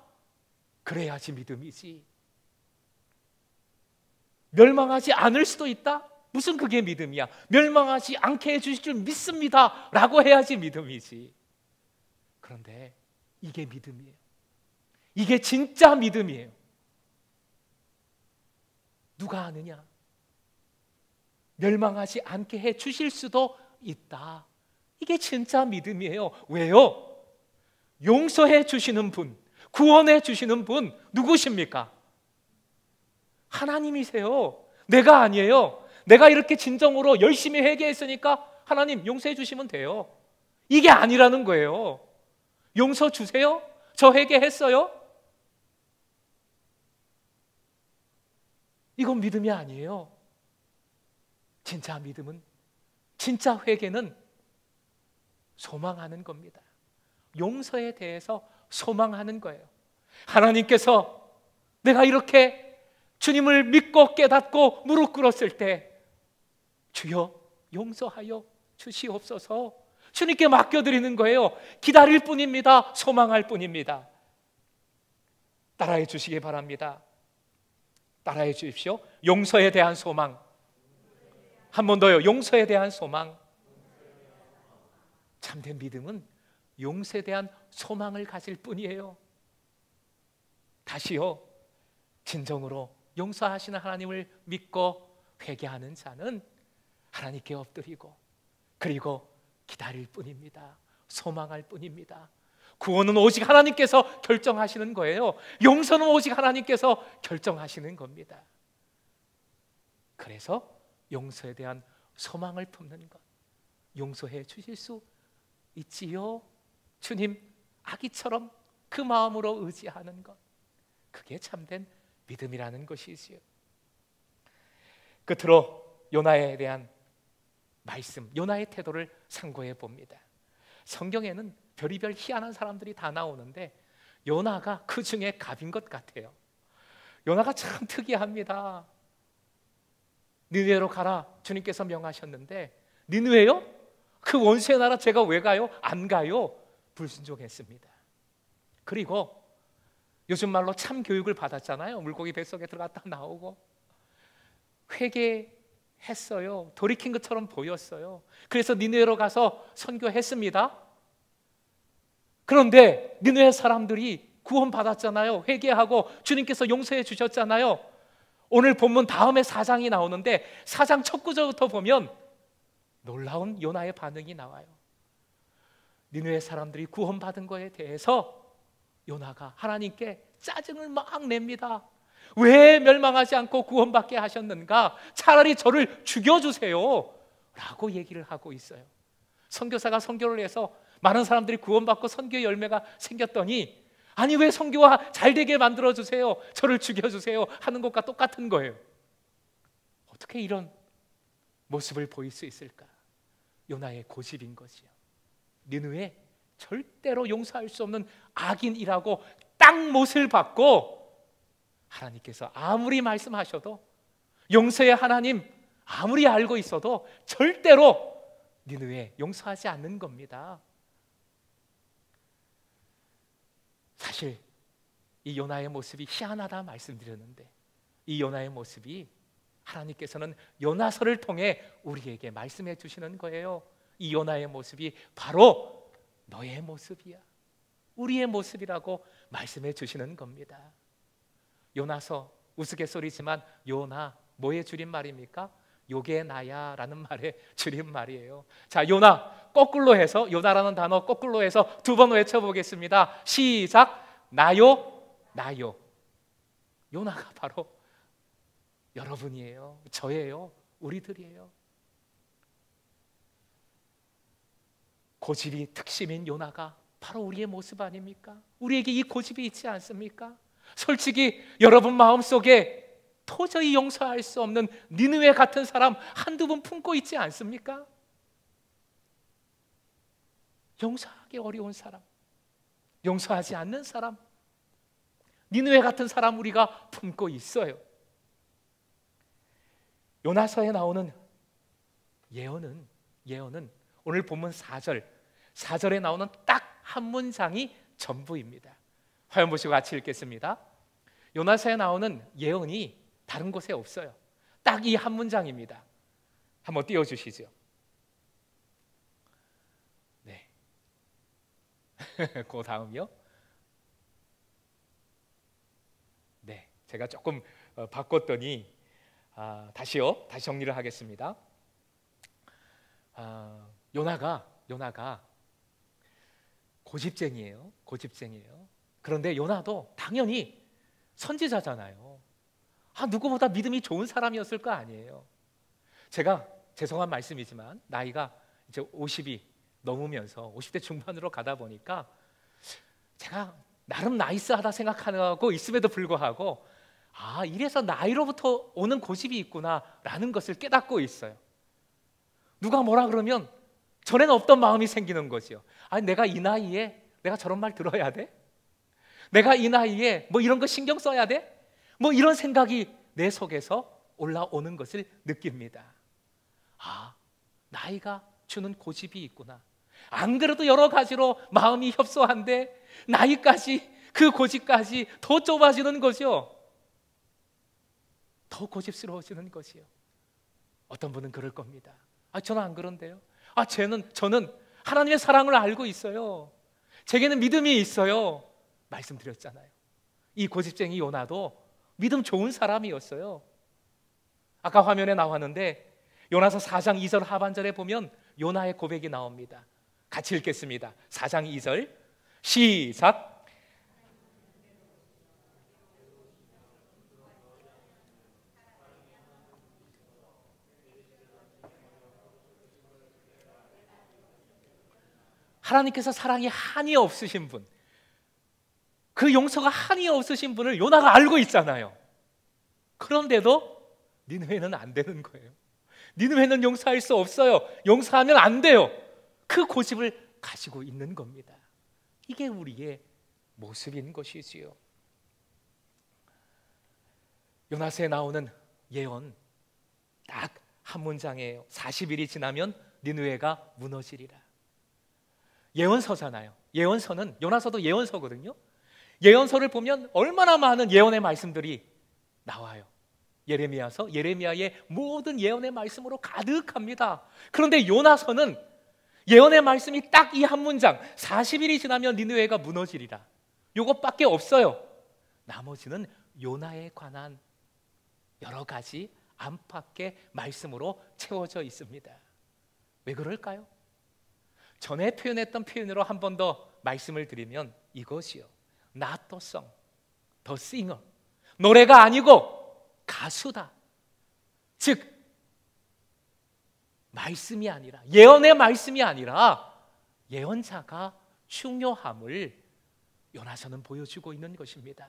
C: 그래야지 믿음이지. 멸망하지 않을 수도 있다? 무슨 그게 믿음이야? 멸망하지 않게 해주실 줄 믿습니다 라고 해야지 믿음이지. 그런데 이게 믿음이에요. 이게 진짜 믿음이에요. 누가 아느냐? 멸망하지 않게 해 주실 수도 있다. 이게 진짜 믿음이에요. 왜요? 용서해 주시는 분, 구원해 주시는 분 누구십니까? 하나님이세요. 내가 아니에요. 내가 이렇게 진정으로 열심히 회개했으니까 하나님 용서해 주시면 돼요. 이게 아니라는 거예요. 용서 주세요? 저 회개했어요? 이건 믿음이 아니에요. 진짜 믿음은, 진짜 회개는 소망하는 겁니다. 용서에 대해서 소망하는 거예요. 하나님께서 내가 이렇게 주님을 믿고 깨닫고 무릎 꿇었을 때 주여 용서하여 주시옵소서, 주님께 맡겨드리는 거예요. 기다릴 뿐입니다. 소망할 뿐입니다. 따라해 주시기 바랍니다. 따라해 주십시오. 용서에 대한 소망. 한 번 더요. 용서에 대한 소망. 참된 믿음은 용서에 대한 소망을 가질 뿐이에요. 다시요. 진정으로 용서하시는 하나님을 믿고 회개하는 자는 하나님께 엎드리고 그리고 기다릴 뿐입니다. 소망할 뿐입니다. 구원은 오직 하나님께서 결정하시는 거예요. 용서는 오직 하나님께서 결정하시는 겁니다. 그래서 용서에 대한 소망을 품는 것, 용서해 주실 수 있지요? 주님, 아기처럼 그 마음으로 의지하는 것, 그게 참된 믿음이라는 것이지요. 끝으로 요나에 대한 말씀, 요나의 태도를 상고해 봅니다. 성경에는 별의별 희한한 사람들이 다 나오는데 요나가 그 중에 갑인 것 같아요. 요나가 참 특이합니다. 니느웨로 가라 주님께서 명하셨는데 니느웨요? 그 원수의 나라 제가 왜 가요? 안 가요. 불순종했습니다. 그리고 요즘 말로 참 교육을 받았잖아요. 물고기 뱃속에 들어갔다 나오고 회개했어요. 돌이킨 것처럼 보였어요. 그래서 니느웨로 가서 선교했습니다. 그런데 니느웨 사람들이 구원받았잖아요. 회개하고 주님께서 용서해 주셨잖아요. 오늘 본문 다음에 4장이 나오는데 4장 첫 구절부터 보면 놀라운 요나의 반응이 나와요. 니느웨 사람들이 구원받은 거에 대해서 요나가 하나님께 짜증을 막 냅니다. 왜 멸망하지 않고 구원받게 하셨는가? 차라리 저를 죽여주세요 라고 얘기를 하고 있어요. 선교사가 선교를 해서 많은 사람들이 구원받고 선교의 열매가 생겼더니 아니 왜 선교가 잘되게 만들어주세요, 저를 죽여주세요 하는 것과 똑같은 거예요. 어떻게 이런 모습을 보일 수 있을까? 요나의 고집인 것이요. 니느웨 절대로 용서할 수 없는 악인이라고 딱 못을 받고 하나님께서 아무리 말씀하셔도 용서의 하나님 아무리 알고 있어도 절대로 니느웨 용서하지 않는 겁니다. 사실 이 요나의 모습이 희한하다 말씀드렸는데 이 요나의 모습이 하나님께서는 요나서를 통해 우리에게 말씀해 주시는 거예요. 이 요나의 모습이 바로 너의 모습이야, 우리의 모습이라고 말씀해 주시는 겁니다. 요나서 우스갯소리지만 요나 뭐의 줄임말입니까? 요게 나야 라는 말의 줄임말이에요. 자, 요나 거꾸로 해서, 요나라는 단어 거꾸로 해서 두 번 외쳐보겠습니다. 시작. 나요, 나요. 요나가 바로 여러분이에요. 저예요. 우리들이에요. 고집이 특심인 요나가 바로 우리의 모습 아닙니까? 우리에게 이 고집이 있지 않습니까? 솔직히 여러분 마음속에 도저히 용서할 수 없는 니느웨 같은 사람 한두 분 품고 있지 않습니까? 용서하기 어려운 사람, 용서하지 않는 사람, 니느웨 같은 사람 우리가 품고 있어요. 요나서에 나오는 예언은 오늘 본문 4절에 나오는 딱 한 문장이 전부입니다. 화면 보시고 같이 읽겠습니다. 요나서에 나오는 예언이 다른 곳에 없어요. 딱 이 한 문장입니다. 한번 띄워주시죠. 네. 그 다음이요. 네, 제가 조금 바꿨더니 다시요. 다시 정리를 하겠습니다. 요나가 고집쟁이에요. 그런데 요나도 당연히 선지자잖아요. 누구보다 믿음이 좋은 사람이었을 거 아니에요. 제가 죄송한 말씀이지만 나이가 이제 50이 넘으면서 50대 중반으로 가다 보니까 제가 나름 나이스하다 생각하고 있음에도 불구하고 이래서 나이로부터 오는 고집이 있구나라는 것을 깨닫고 있어요. 누가 뭐라 그러면 전에는 없던 마음이 생기는 거죠. 내가 이 나이에 내가 저런 말 들어야 돼? 내가 이 나이에 뭐 이런 거 신경 써야 돼? 뭐 이런 생각이 내 속에서 올라오는 것을 느낍니다. 나이가 주는 고집이 있구나. 안 그래도 여러 가지로 마음이 협소한데 나이까지, 그 고집까지 더 좁아지는 거죠. 더 고집스러워지는 것이요. 어떤 분은 그럴 겁니다. 저는 안 그런데요. 저는 하나님의 사랑을 알고 있어요. 제게는 믿음이 있어요. 말씀드렸잖아요. 이 고집쟁이 요나도 믿음 좋은 사람이었어요. 아까 화면에 나왔는데 요나서 4장 2절 하반절에 보면 요나의 고백이 나옵니다. 같이 읽겠습니다. 4장 2절 시작. 하나님께서 사랑이 한이 없으신 분, 그 용서가 한이 없으신 분을 요나가 알고 있잖아요. 그런데도 니느웨는 안 되는 거예요. 니느웨는 용서할 수 없어요. 용서하면 안 돼요. 그 고집을 가지고 있는 겁니다. 이게 우리의 모습인 것이지요. 요나서에 나오는 예언 딱 한 문장이에요. 40일이 지나면 니느웨가 무너지리라. 예언서잖아요. 예언서는, 요나서도 예언서거든요. 예언서를 보면 얼마나 많은 예언의 말씀들이 나와요. 예레미야서, 예레미야의 모든 예언의 말씀으로 가득합니다. 그런데 요나서는 예언의 말씀이 딱 이 한 문장, 40일이 지나면 니느웨가 무너지리라, 요것밖에 없어요. 나머지는 요나에 관한 여러 가지 안팎의 말씀으로 채워져 있습니다. 왜 그럴까요? 전에 표현했던 표현으로 한 번 더 말씀을 드리면 이것이요, not the song, the singer. 노래가 아니고 가수다. 즉 말씀이 아니라, 예언의 말씀이 아니라 예언자가 중요함을 요나서는 보여주고 있는 것입니다.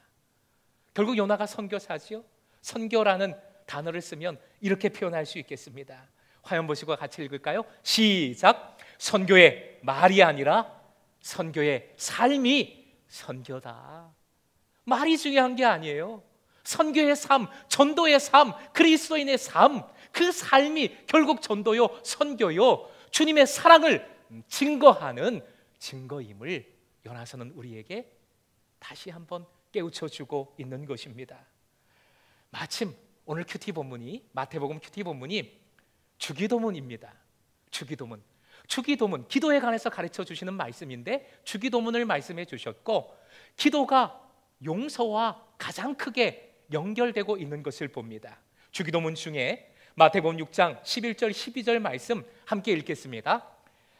C: 결국 요나가 선교사지요. 선교라는 단어를 쓰면 이렇게 표현할 수 있겠습니다. 화면 보시고 같이 읽을까요? 시작. 선교의 말이 아니라 선교의 삶이 선교다. 말이 중요한 게 아니에요. 선교의 삶, 전도의 삶, 그리스도인의 삶, 그 삶이 결국 전도요, 선교요, 주님의 사랑을 증거하는 증거임을 요나서는 우리에게 다시 한번 깨우쳐주고 있는 것입니다. 마침 오늘 큐티 본문이, 마태복음 큐티 본문이 주기도문입니다. 주기도문. 주기도문, 기도에 관해서 가르쳐 주시는 말씀인데 주기도문을 말씀해 주셨고, 기도가 용서와 가장 크게 연결되고 있는 것을 봅니다. 주기도문 중에 마태복음 6장 11절 12절 말씀 함께 읽겠습니다.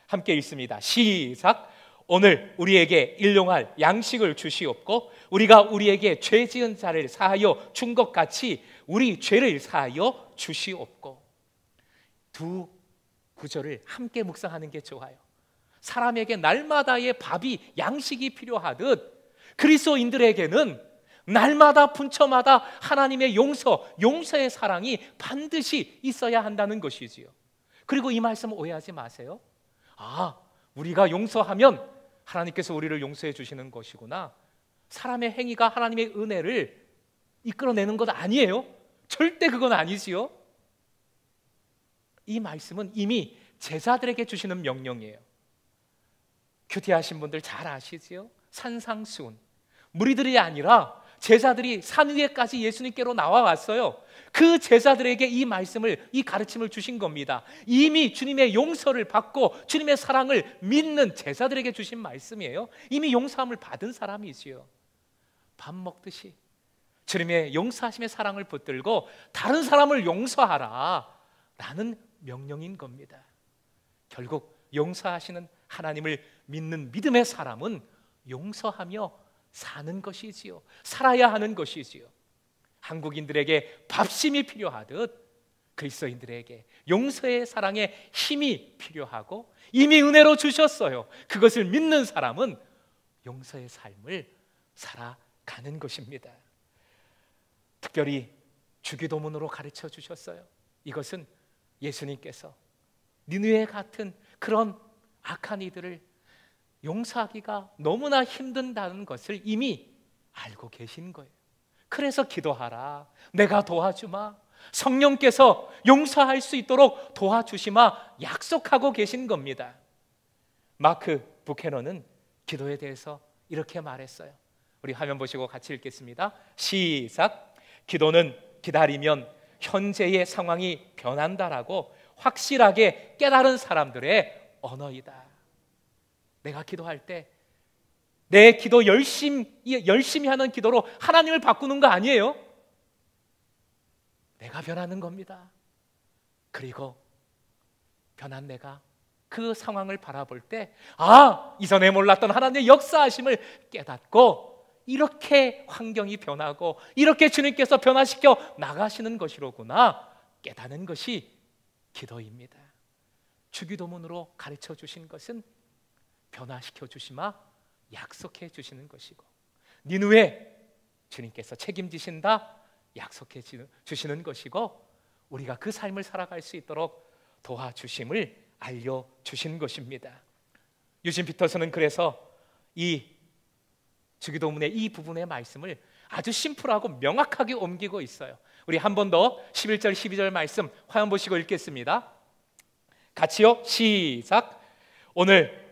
C: 함께 읽습니다. 시작. 오늘 우리에게 일용할 양식을 주시옵고 우리가 우리에게 죄 지은 자를 사하여 준 것 같이 우리 죄를 사하여 주시옵고. 두 구절을 함께 묵상하는 게 좋아요. 사람에게 날마다의 밥이 양식이 필요하듯 그리스도인들에게는 날마다 분처마다 하나님의 용서의 사랑이 반드시 있어야 한다는 것이지요. 그리고 이 말씀 오해하지 마세요. 아, 우리가 용서하면 하나님께서 우리를 용서해 주시는 것이구나. 사람의 행위가 하나님의 은혜를 이끌어내는 것 아니에요. 절대 그건 아니지요. 이 말씀은 이미 제자들에게 주시는 명령이에요. 큐티하신 분들 잘 아시지요? 산상수훈. 무리들이 아니라 제자들이 산 위에까지 예수님께로 나와왔어요. 그 제자들에게 이 말씀을, 이 가르침을 주신 겁니다. 이미 주님의 용서를 받고 주님의 사랑을 믿는 제자들에게 주신 말씀이에요. 이미 용서함을 받은 사람이지요. 밥 먹듯이 주님의 용서하심의 사랑을 붙들고 다른 사람을 용서하라 라는 명령인 겁니다. 결국 용서하시는 하나님을 믿는 믿음의 사람은 용서하며 사는 것이지요. 살아야 하는 것이지요. 한국인들에게 밥심이 필요하듯 그리스도인들에게 용서의 사랑의 힘이 필요하고 이미 은혜로 주셨어요. 그것을 믿는 사람은 용서의 삶을 살아가는 것입니다. 특별히 주기도문으로 가르쳐 주셨어요. 이것은 예수님께서 니느웨 같은 그런 악한 이들을 용서하기가 너무나 힘든다는 것을 이미 알고 계신 거예요. 그래서 기도하라. 내가 도와주마. 성령께서 용서할 수 있도록 도와주시마 약속하고 계신 겁니다. 마크 부캐넌은 기도에 대해서 이렇게 말했어요. 우리 화면 보시고 같이 읽겠습니다. 시작. 기도는 기다리면 현재의 상황이 변한다라고 확실하게 깨달은 사람들의 언어이다. 내가 기도할 때 내 기도 열심히 하는 기도로 하나님을 바꾸는 거 아니에요. 내가 변하는 겁니다. 그리고 변한 내가 그 상황을 바라볼 때, 아, 이전에 몰랐던 하나님의 역사하심을 깨닫고 이렇게 환경이 변하고 이렇게 주님께서 변화시켜 나가시는 것이로구나 깨닫는 것이 기도입니다. 주기도문으로 가르쳐 주신 것은 변화시켜 주시마 약속해 주시는 것이고, 니느웨 주님께서 책임지신다 약속해 주시는 것이고, 우리가 그 삶을 살아갈 수 있도록 도와주심을 알려주신 것입니다. 유진 피터스는 그래서 이 주기도문의 이 부분의 말씀을 아주 심플하고 명확하게 옮기고 있어요. 우리 한 번 더 11절 12절 말씀 화면 보시고 읽겠습니다. 같이요, 시작. 오늘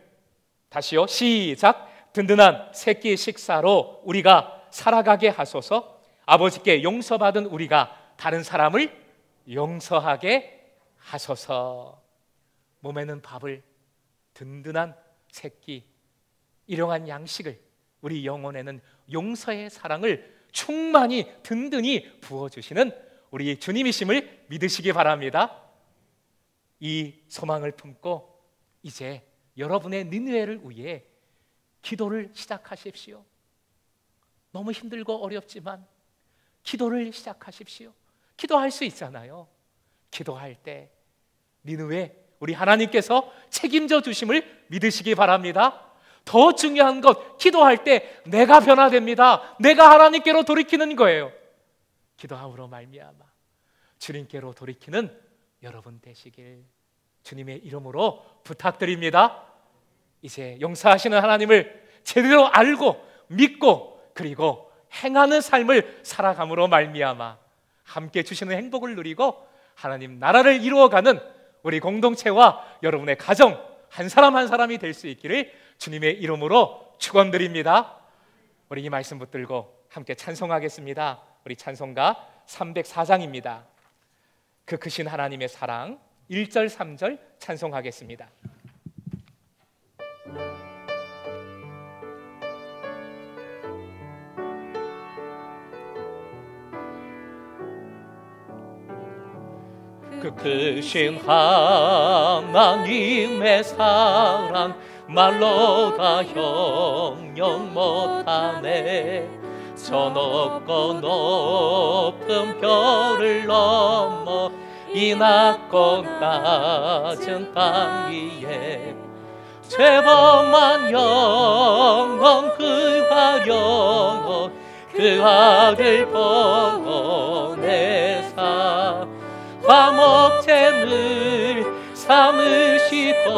C: 다시요, 시작. 든든한 새끼 식사로 우리가 살아가게 하소서. 아버지께 용서받은 우리가 다른 사람을 용서하게 하소서. 몸에는 밥을, 든든한 새끼, 일용한 양식을, 우리 영혼에는 용서의 사랑을 충만히 든든히 부어주시는 우리 주님이심을 믿으시기 바랍니다. 이 소망을 품고 이제 여러분의 니느웨를 위해 기도를 시작하십시오. 너무 힘들고 어렵지만 기도를 시작하십시오. 기도할 수 있잖아요. 기도할 때 니느웨 우리 하나님께서 책임져 주심을 믿으시기 바랍니다. 더 중요한 것, 기도할 때 내가 변화됩니다. 내가 하나님께로 돌이키는 거예요. 기도함으로 말미암아 주님께로 돌이키는 여러분 되시길 주님의 이름으로 부탁드립니다. 이제 용서하시는 하나님을 제대로 알고 믿고 그리고 행하는 삶을 살아감으로 말미암아 함께 주시는 행복을 누리고 하나님 나라를 이루어가는 우리 공동체와 여러분의 가정 한 사람 한 사람이 될 수 있기를 주님의 이름으로 축원드립니다. 우리 이 말씀 붙들고 함께 찬송하겠습니다. 우리 찬송가 304장입니다. 그 크신 하나님의 사랑 1절 3절 찬송하겠습니다. 그 크신 하나님의 사랑 말로 다 형용 못하네. 저 높고 높은 별을 넘어 이 낮고 낮은 땅 위에 죄범한 영혼 구하려 그 아들 보내사 화목제물 삼으시고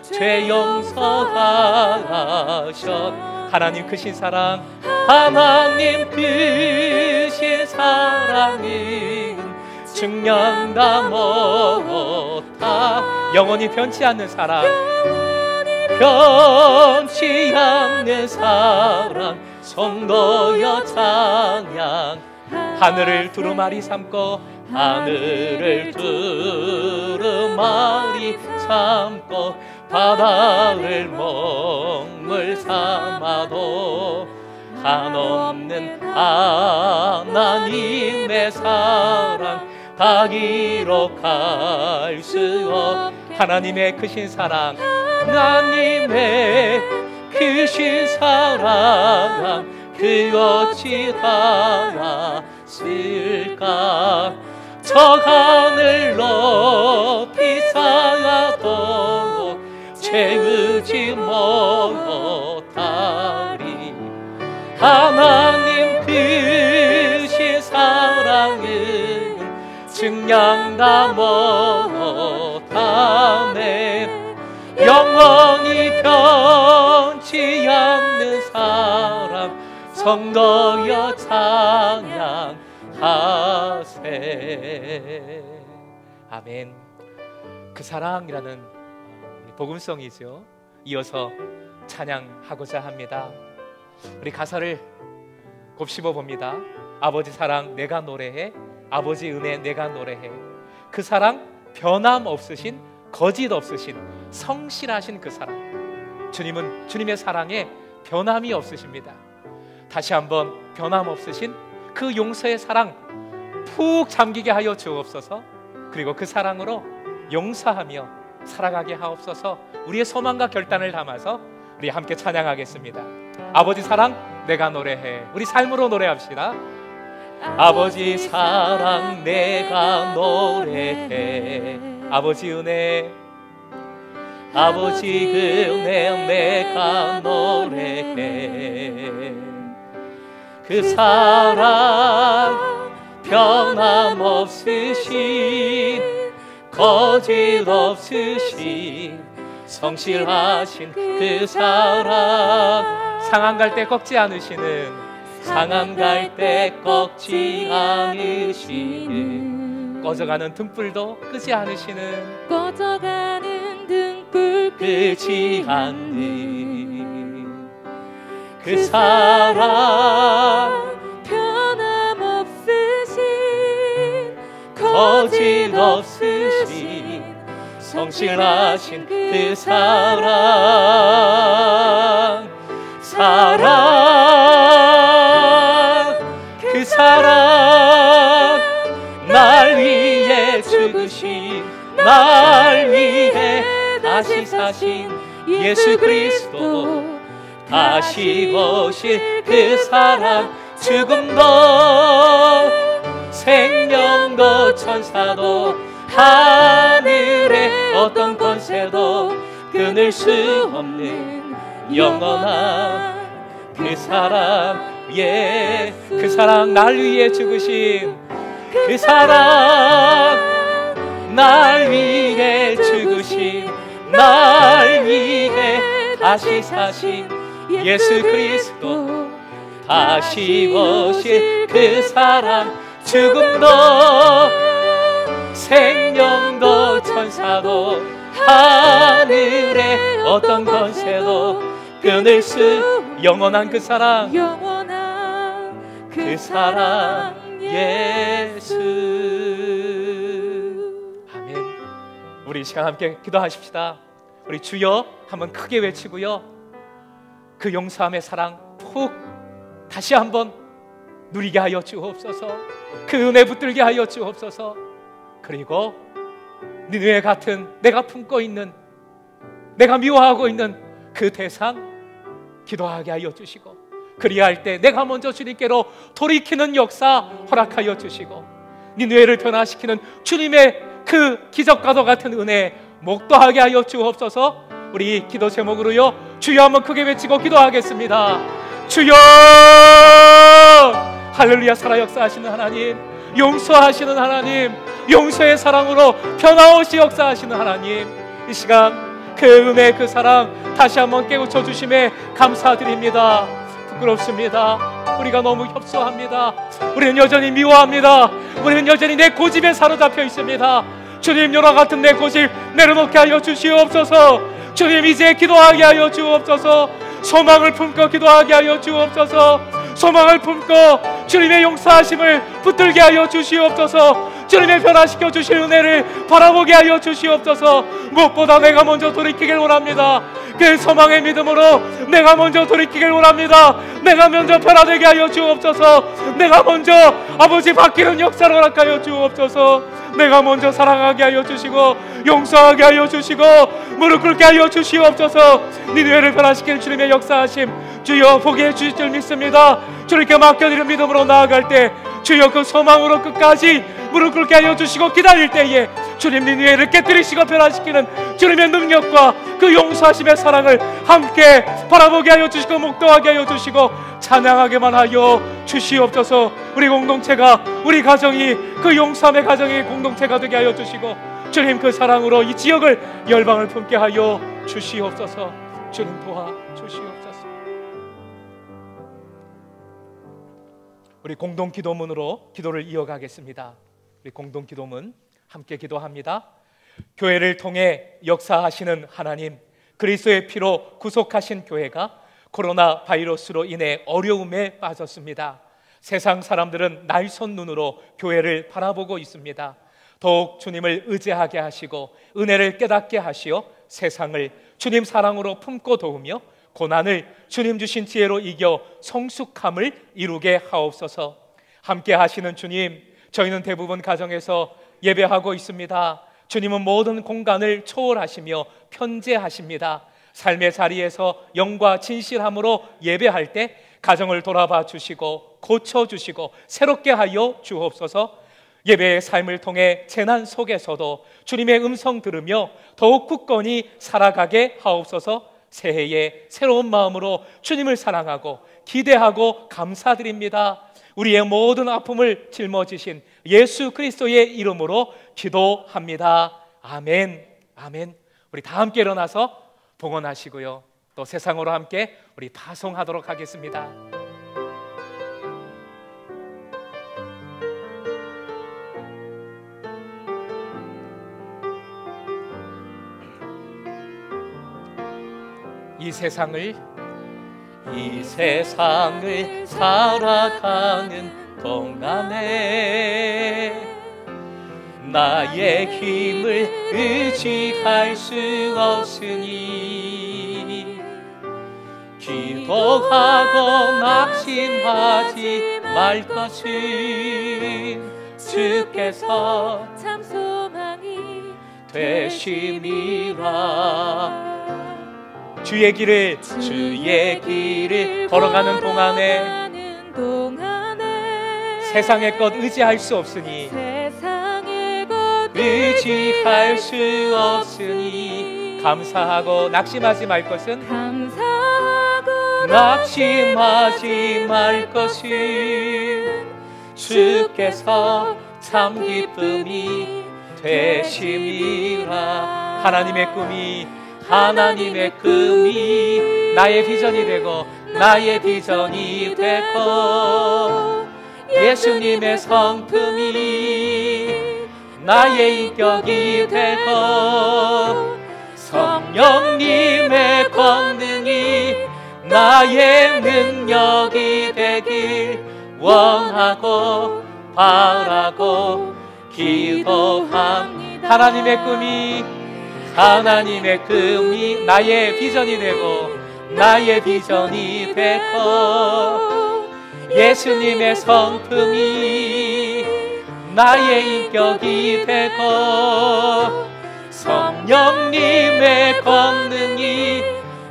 C: 죄 용서하셔. 하나님 크신 사랑, 하나님 크신 사랑은 증량다 못하. 영원히 변치 않는 사랑, 변치 않는 사랑, 성도여 찬양. 하늘을 두루마리 삼고 하늘을 두루마리 삼고 바다를 먹물 삼아도 한없는 하나님의 사랑 다 기록할 수 없. 하나님의 크신 사랑, 하나님의 크신 사랑 그 어찌 닿았을까. 저 하늘 높이 쌓아도 채우지 못하리. 하나님 크신 사랑은 증량다 못하네. 영원히 변치 않는 사랑 성도여 찬양하세. 아멘. 그 사랑이라는 복음성이죠. 이어서 찬양하고자 합니다. 우리 가사를 곱씹어 봅니다. 아버지 사랑 내가 노래해, 아버지 은혜 내가 노래해. 그 사랑 변함없으신, 거짓 없으신, 성실하신 그 사랑. 주님은 주님의 사랑에 변함이 없으십니다. 다시 한번 변함없으신 그 용서의 사랑 푹 잠기게 하여 주옵소서. 그리고 그 사랑으로 용서하며 살아가게 하옵소서. 우리의 소망과 결단을 담아서 우리 함께 찬양하겠습니다. 아버지 사랑 내가 노래해. 우리 삶으로 노래합시다. 아버지 사랑 내가 노래해. 아버지 은혜, 아버지 그 은혜 내가 노래해. 그 사랑 변함없으신, 거짓 없으신, 성실하신 그 사랑, 상한 갈 때 꺾지 않으시는, 상한 갈 때 꺾지 않으시는, 꺼져가는 등불도 끄지 않으시는,
D: 꺼져가는 등불
C: 끄지 않는 그 사랑,
D: 변함없으신,
C: 거짓 없으신, 성실하신 그 사랑, 사랑, 그 사랑, 날 위해 죽으신, 날 위해 다시 사신 예수 그리스도, 다시 오실 그 사랑, 죽음도 생명도 천사도 하늘의 어떤 권세도 끊을 수 없는 영원한 그 사랑, 예, 그 사랑, 날 위해 죽으신 그 사랑, 날 위해 죽으신, 날 위해 다시 사신 예수 그리스도, 다시 오실 그 사랑, 죽음도 생명도 천사도 하늘의 어떤 권세도 끊을 수, 영원한 그 사랑,
D: 영원한
C: 그 사랑 예수. 아멘. 우리 이 시간 함께 기도하십시다. 우리 주여 한번 크게 외치고요, 그 용서함의 사랑 푹 다시 한번 누리게 하여 주옵소서. 그 은혜 붙들게 하여 주옵소서. 그리고 니느웨 같은 내가 품고 있는, 내가 미워하고 있는 그 대상 기도하게 하여 주시고, 그리할 때 내가 먼저 주님께로 돌이키는 역사 허락하여 주시고, 니느웨를 변화시키는 주님의 그 기적과도 같은 은혜 목도하게 하여 주옵소서. 우리 기도 제목으로요, 주여 한번 크게 외치고 기도하겠습니다. 주여, 할렐루야. 살아 역사하시는 하나님, 용서하시는 하나님, 용서의 사랑으로 변화없이 역사하시는 하나님, 이 시간 그 은혜, 그 사랑 다시 한번 깨우쳐 주심에 감사드립니다. 부끄럽습니다. 우리가 너무 협소합니다. 우리는 여전히 미워합니다. 우리는 여전히 내 고집에 사로잡혀 있습니다. 주님, 요나 같은 내 고집 내려놓게 하여 주시옵소서. 주님, 이제 기도하게 하여 주옵소서. 소망을 품고 기도하게 하여 주옵소서. 소망을 품고 주님의 용서하심을 붙들게 하여 주시옵소서. 주님의 변화시켜 주실 은혜를 바라보게 하여 주시옵소서. 무엇보다 내가 먼저 돌이키길 원합니다. 그 소망의 믿음으로 내가 먼저 돌이키길 원합니다. 내가 먼저 변화되게 하여 주옵소서. 내가 먼저 아버지 바뀌는 역사를 허락하여 주옵소서. 내가 먼저 사랑하게 하여 주시고, 용서하게 하여 주시고, 무릎 꿇게 하여 주시옵소서. 니느웨를 변화시킬 주님의 역사하심 주여 보게 해주실 줄 믿습니다. 주님께 맡겨드리는 믿음으로 나아갈 때 주여 그 소망으로 끝까지 무릎 꿇게 하여 주시고, 기다릴 때에 주님 니느웨를 깨뜨리시고 변화시키는 주님의 능력과 그 용서하심의 사랑을 함께 바라보게 하여 주시고, 목도하게 하여 주시고, 찬양하게만 하여 주시옵소서. 우리 공동체가, 우리 가정이 그 용서함의 가정의 공동체가 되게 하여 주시고, 주님 그 사랑으로 이 지역을, 열방을 품게 하여 주시옵소서. 주님 도와 주시옵소서. 우리 공동 기도문으로 기도를 이어가겠습니다. 우리 공동 기도문 함께 기도합니다. 교회를 통해 역사하시는 하나님, 그리스도의 피로 구속하신 교회가 코로나 바이러스로 인해 어려움에 빠졌습니다. 세상 사람들은 날선 눈으로 교회를 바라보고 있습니다. 더욱 주님을 의지하게 하시고 은혜를 깨닫게 하시어 세상을 주님 사랑으로 품고 도우며 고난을 주님 주신 지혜로 이겨 성숙함을 이루게 하옵소서. 함께 하시는 주님, 저희는 대부분 가정에서 예배하고 있습니다. 주님은 모든 공간을 초월하시며 편재하십니다. 삶의 자리에서 영과 진실함으로 예배할 때 가정을 돌아봐 주시고 고쳐주시고 새롭게 하여 주옵소서. 예배의 삶을 통해 재난 속에서도 주님의 음성 들으며 더욱 굳건히 살아가게 하옵소서. 새해에 새로운 마음으로 주님을 사랑하고 기대하고 감사드립니다. 우리의 모든 아픔을 짊어지신 예수 그리스도의 이름으로 기도합니다. 아멘. 아멘. 우리 다 함께 일어나서 봉헌하시고요, 또 세상으로 함께 우리 파송하도록 하겠습니다. 이 세상을 살아가는 동안에 나의 힘을 의지할 수 없으니 기도하고 낙심하지 말 것은 주께서
D: 참 소망이
C: 되심이라. 주의 길을 걸어가는 동안에 세상의 것 의지할 수 없으니 감사하고 낙심하지 말 것은 주께서 참 기쁨이 되심이라. 하나님의 꿈이 나의 비전이 되고 예수님의 성품이 나의 인격이 되고 성령님의 권능이 나의 능력이 되길 원하고 바라고 기도합니다. 하나님의 꿈이 나의 비전이 되고 예수님의 성품이 나의 인격이 되고 성령님의 권능이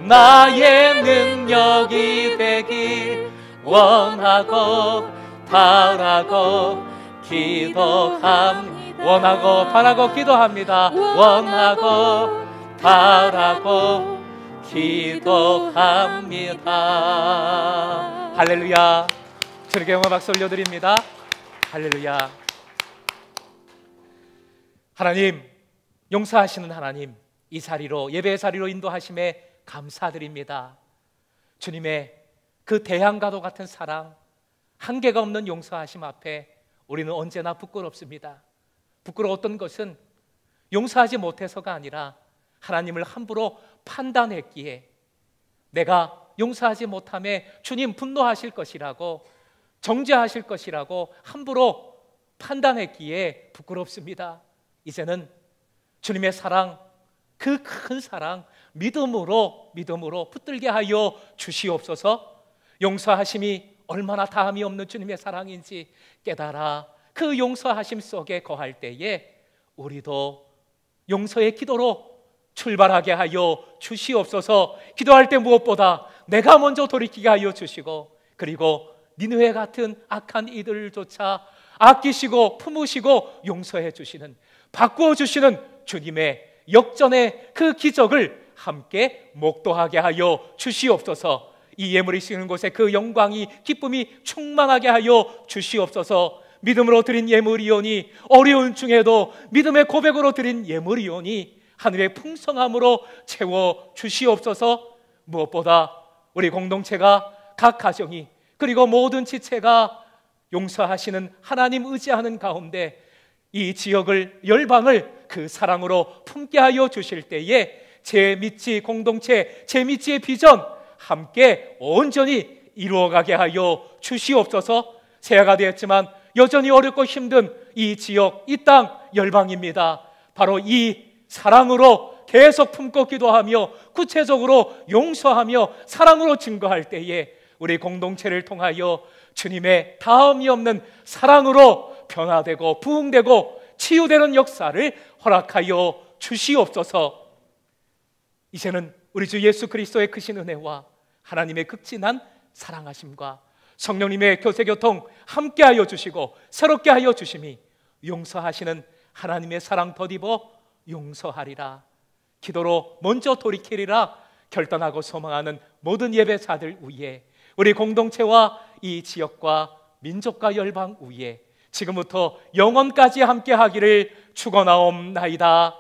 C: 나의 능력이 되길 원하고 바라고 기도합니다. 원하고 바라고 기도합니다. 할렐루야. 저에게 영광 박수 올려드립니다. 할렐루야. 하나님, 용서하시는 하나님, 이 자리로, 예배의 자리로 인도하심에 감사드립니다. 주님의 그 대양가도 같은 사랑, 한계가 없는 용서하심 앞에 우리는 언제나 부끄럽습니다. 부끄러웠던 것은 용서하지 못해서가 아니라 하나님을 함부로 판단했기에, 내가 용서하지 못함에 주님 분노하실 것이라고, 정죄하실 것이라고 함부로 판단했기에 부끄럽습니다. 이제는 주님의 사랑, 그 큰 사랑 믿음으로 붙들게 하여 주시옵소서. 용서하심이 얼마나 다함이 없는 주님의 사랑인지 깨달아 그 용서하심 속에 거할 때에 우리도 용서의 기도로 출발하게 하여 주시옵소서. 기도할 때 무엇보다 내가 먼저 돌이키게 하여 주시고, 그리고 니느웨 같은 악한 이들조차 아끼시고 품으시고 용서해 주시는, 바꾸어 주시는 주님의 역전의 그 기적을 함께 목도하게 하여 주시옵소서. 이 예물이 씌우는 곳에 그 영광이, 기쁨이 충만하게 하여 주시옵소서. 믿음으로 드린 예물이오니, 어려운 중에도 믿음의 고백으로 드린 예물이오니 하늘의 풍성함으로 채워 주시옵소서. 무엇보다 우리 공동체가, 각 가정이, 그리고 모든 지체가 용서하시는 하나님 의지하는 가운데 이 지역을, 열방을 그 사랑으로 품게 하여 주실 때에 제 공동체, 제 비전 함께 온전히 이루어가게 하여 주시옵소서. 새해가 되었지만 여전히 어렵고 힘든 이 지역, 이 땅, 열방입니다. 바로 이 사랑으로 계속 품고 기도하며 구체적으로 용서하며 사랑으로 증거할 때에 우리 공동체를 통하여 주님의 다음이 없는 사랑으로 변화되고 부흥되고 치유되는 역사를 허락하여 주시옵소서. 이제는 우리 주 예수 그리스도의 크신 은혜와 하나님의 극진한 사랑하심과 성령님의 교세교통 함께하여 주시고 새롭게 하여 주심이 용서하시는 하나님의 사랑 덧입어 용서하리라, 기도로 먼저 돌이키리라 결단하고 소망하는 모든 예배자들 위에, 우리 공동체와 이 지역과 민족과 열방 위에 지금부터 영원까지 함께하기를 축원하옵나이다.